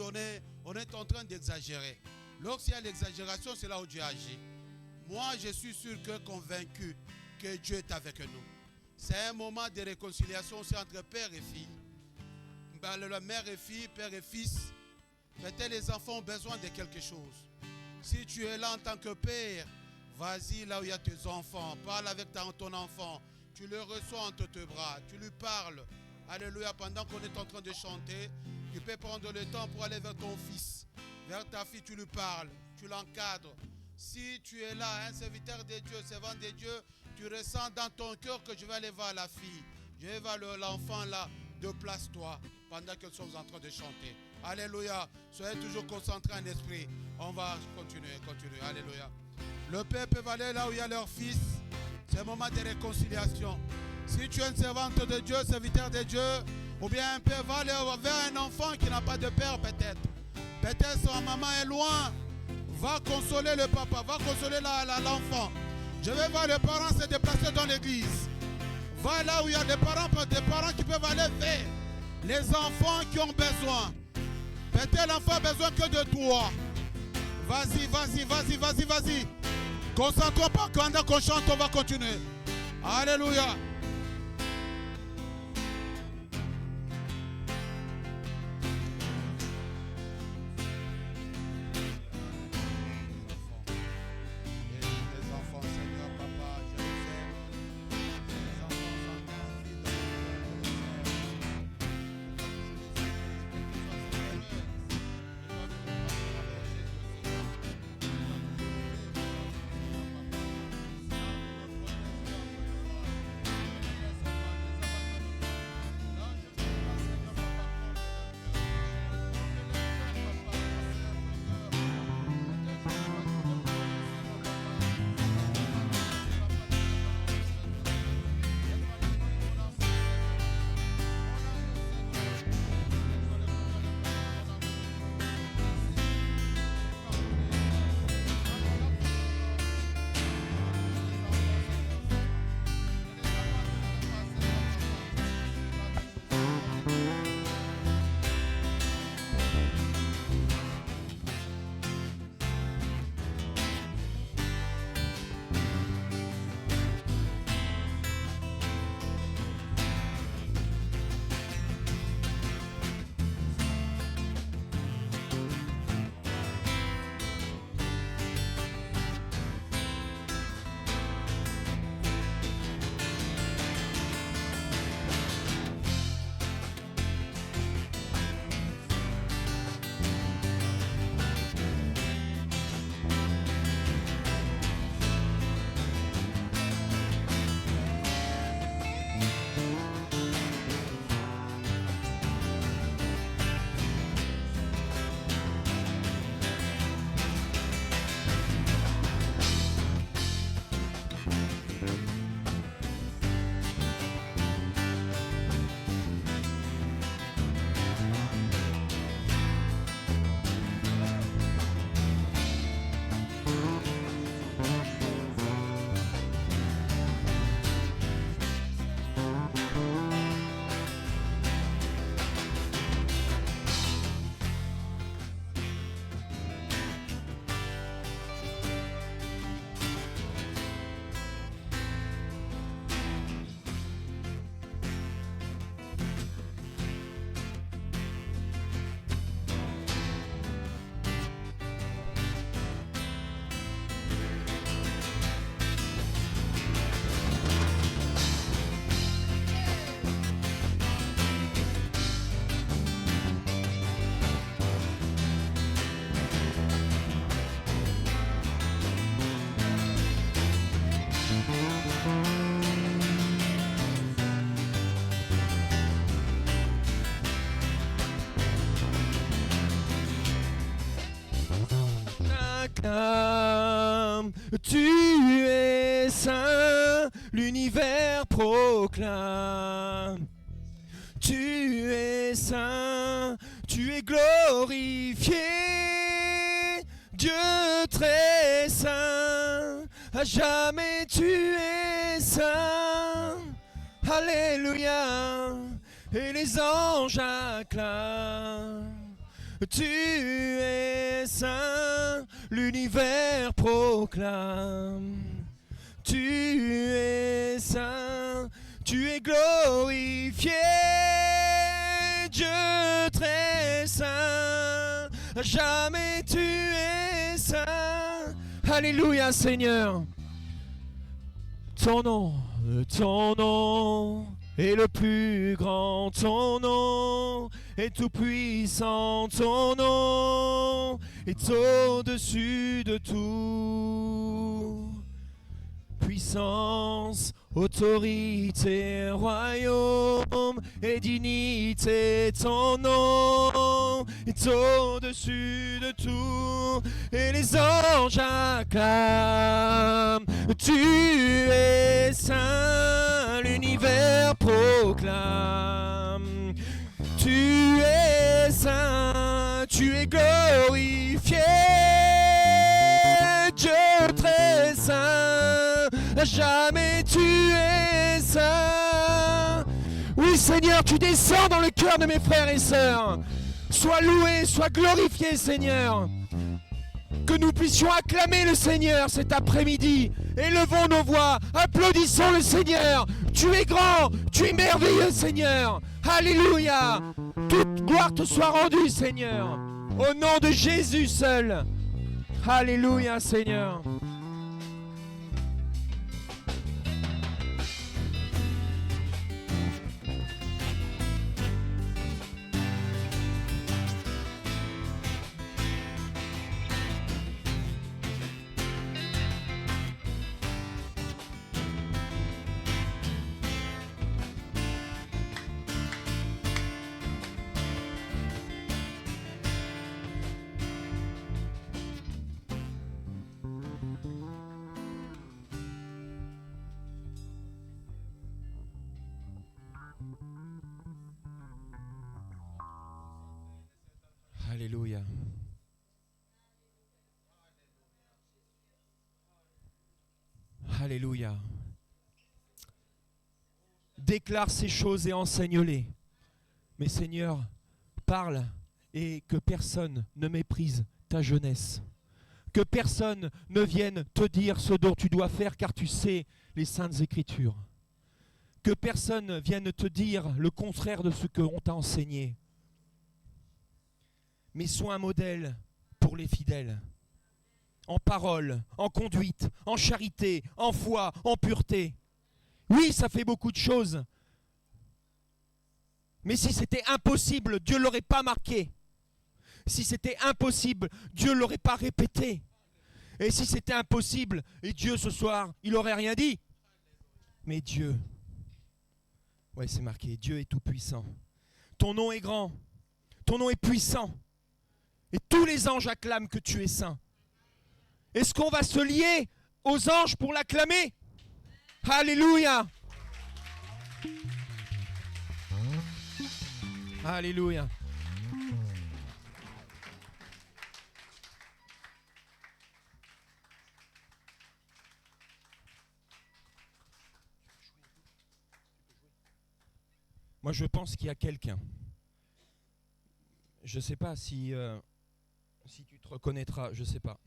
on est en train d'exagérer. Lorsqu'il y a l'exagération, c'est là où Dieu agit. Moi, je suis sûr que convaincu que Dieu est avec nous. C'est un moment de réconciliation aussi entre père et fille. La mère et fille, père et fils. Peut-être les enfants ont besoin de quelque chose. Si tu es là en tant que père, vas-y là où il y a tes enfants. Parle avec ton enfant. Tu le reçois entre tes bras. Tu lui parles. Alléluia. Pendant qu'on est en train de chanter, tu peux prendre le temps pour aller vers ton fils. Vers ta fille, tu lui parles. Tu l'encadres. Si tu es là, un serviteur de Dieu, servant de Dieu, tu ressens dans ton cœur que je vais aller voir la fille. Je vais voir l'enfant là. Déplace-toi pendant que nous sommes en train de chanter. Alléluia. Soyez toujours concentrés en esprit. On va continuer. Alléluia. Le père peut aller là où il y a leur fils. C'est un moment de réconciliation. Si tu es une servante de Dieu, serviteur de Dieu, ou bien un père va aller vers un enfant qui n'a pas de père peut-être. Peut-être son maman est loin. Va consoler le papa, va consoler l'enfant. Je vais voir les parents se déplacer dans l'église. Va là où il y a des parents qui peuvent aller vers les enfants qui ont besoin. Peut-être l'enfant a besoin que de toi. Vas-y. Concentre-toi pas quand on chante, on va continuer. Alléluia. Tu es saint, l'univers proclame. Tu es saint, tu es glorifié, Dieu très saint, à jamais tu es saint. Alléluia, et les anges acclament. Tu es saint, l'univers proclame. Tu es saint, tu es glorifié, Dieu très saint, jamais tu es saint. Alléluia Seigneur. Ton nom est le plus grand, ton nom est tout puissant, ton nom est au-dessus de tout. Puissance, autorité, royaume et dignité, ton nom est au-dessus de tout. Et les anges acclament, tu es saint, l'univers proclame. Tu es saint, tu es glorifié, Dieu très saint, jamais tu es saint. Oui Seigneur, tu descends dans le cœur de mes frères et sœurs. Sois loué, sois glorifié Seigneur. Que nous puissions acclamer le Seigneur cet après-midi. Élevons nos voix, applaudissons le Seigneur. Tu es grand, tu es merveilleux Seigneur. Alléluia. Toute gloire te soit rendue Seigneur. Au nom de Jésus seul. Alléluia Seigneur. Alléluia. Alléluia. Déclare ces choses et enseigne-les. Mais Seigneur, parle et que personne ne méprise ta jeunesse. Que personne ne vienne te dire ce dont tu dois faire car tu sais les saintes écritures. Que personne vienne te dire le contraire de ce qu'on t'a enseigné. Mais sois un modèle pour les fidèles. En parole, en conduite, en charité, en foi, en pureté. Oui, ça fait beaucoup de choses. Mais si c'était impossible, Dieu ne l'aurait pas marqué. Si c'était impossible, Dieu ne l'aurait pas répété. Et si c'était impossible, et Dieu ce soir, il n'aurait rien dit. Mais Dieu, ouais c'est marqué, Dieu est tout puissant. Ton nom est grand, ton nom est puissant. Et tous les anges acclament que tu es saint. Est-ce qu'on va se lier aux anges pour l'acclamer? Alléluia. Alléluia. Moi, je pense qu'il y a quelqu'un. Je ne sais pas si tu te reconnaîtras, je ne sais pas.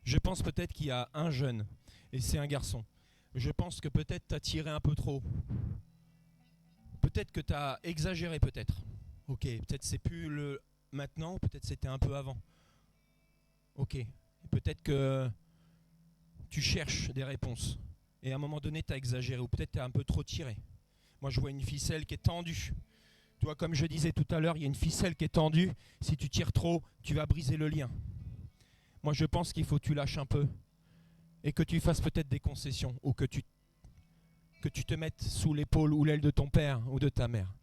Je pense peut-être qu'il y a un jeune, et c'est un garçon. Je pense que peut-être tu as tiré un peu trop. Peut-être que tu as exagéré, peut-être. Ok, peut-être c'est plus le maintenant, peut-être c'était un peu avant. Ok, peut-être que tu cherches des réponses. Et à un moment donné, tu as exagéré, ou peut-être tu as un peu trop tiré. Moi, je vois une ficelle qui est tendue. Tu vois, comme je disais tout à l'heure, il y a une ficelle qui est tendue. Si tu tires trop, tu vas briser le lien. Moi, je pense qu'il faut que tu lâches un peu et que tu fasses peut-être des concessions ou que tu te mettes sous l'épaule ou l'aile de ton père ou de ta mère.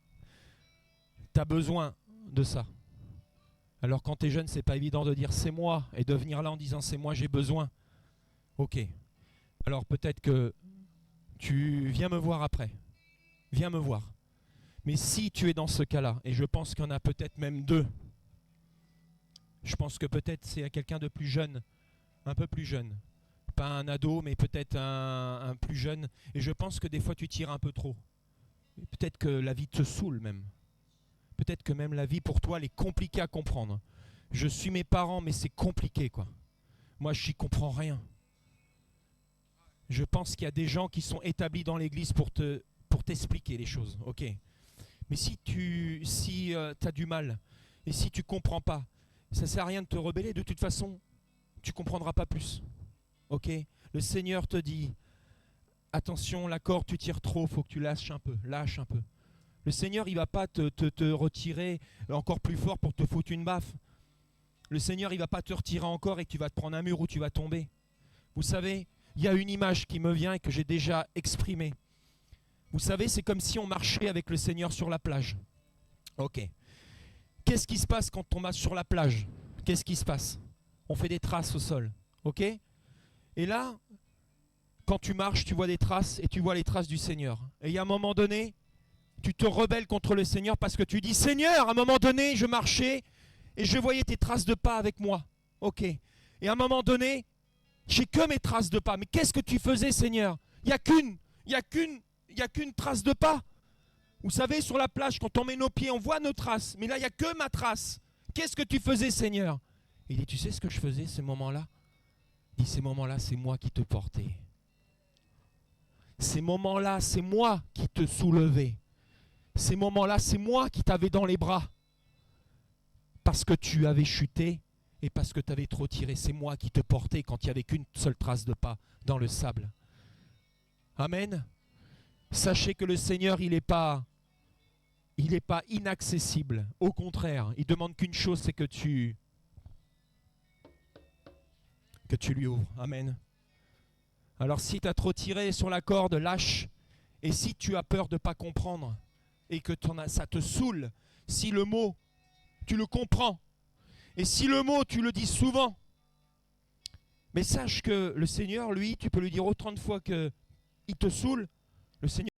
Tu as besoin de ça. Alors, quand tu es jeune, c'est pas évident de dire « c'est moi » et de venir là en disant « c'est moi, j'ai besoin ». Ok. Alors, peut-être que tu viens me voir après. Viens me voir. Mais si tu es dans ce cas-là, et je pense qu'il y en a peut-être même deux, je pense que peut-être c'est quelqu'un de plus jeune, un peu plus jeune. Pas un ado, mais peut-être un plus jeune. Et je pense que des fois tu tires un peu trop. Peut-être que la vie te saoule même. Peut-être que même la vie pour toi elle est compliquée à comprendre. Je suis mes parents, mais c'est compliqué quoi. Moi je n'y comprends rien. Je pense qu'il y a des gens qui sont établis dans l'église pour t'expliquer les choses, ok. Mais si tu as du mal, et si tu ne comprends pas, ça ne sert à rien de te rebeller. De toute façon, tu ne comprendras pas plus. Ok? Le Seigneur te dit, attention, la corde, tu tires trop, il faut que tu lâches un peu. Lâche un peu. Le Seigneur, il ne va pas te retirer encore plus fort pour te foutre une baffe. Le Seigneur, il ne va pas te retirer encore et que tu vas te prendre un mur où tu vas tomber. Vous savez, il y a une image qui me vient et que j'ai déjà exprimée. Vous savez, c'est comme si on marchait avec le Seigneur sur la plage. Ok. Qu'est-ce qui se passe quand on marche sur la plage? Qu'est-ce qui se passe? On fait des traces au sol. Ok? Et là, quand tu marches, tu vois des traces et tu vois les traces du Seigneur. Et il y a un moment donné, tu te rebelles contre le Seigneur parce que tu dis, Seigneur, à un moment donné, je marchais et je voyais tes traces de pas avec moi. Ok. Et à un moment donné, j'ai que mes traces de pas. Mais qu'est-ce que tu faisais, Seigneur? Il n'y a qu'une trace de pas. Vous savez, sur la plage, quand on met nos pieds, on voit nos traces. Mais là, il n'y a que ma trace. Qu'est-ce que tu faisais, Seigneur? Il dit, tu sais ce que je faisais ces moments-là? Il dit, ces moments-là, c'est moi qui te portais. Ces moments-là, c'est moi qui te soulevais. Ces moments-là, c'est moi qui t'avais dans les bras. Parce que tu avais chuté et parce que tu avais trop tiré. C'est moi qui te portais quand il n'y avait qu'une seule trace de pas dans le sable. Amen. Sachez que le Seigneur, il n'est pas inaccessible. Au contraire, il demande qu'une chose, c'est que tu lui ouvres. Amen. Alors si tu as trop tiré sur la corde, lâche. Et si tu as peur de ne pas comprendre et que ça te saoule, si le mot, tu le comprends, et si le mot, tu le dis souvent, mais sache que le Seigneur, lui, tu peux lui dire autant de fois qu'il te saoule, le Seigneur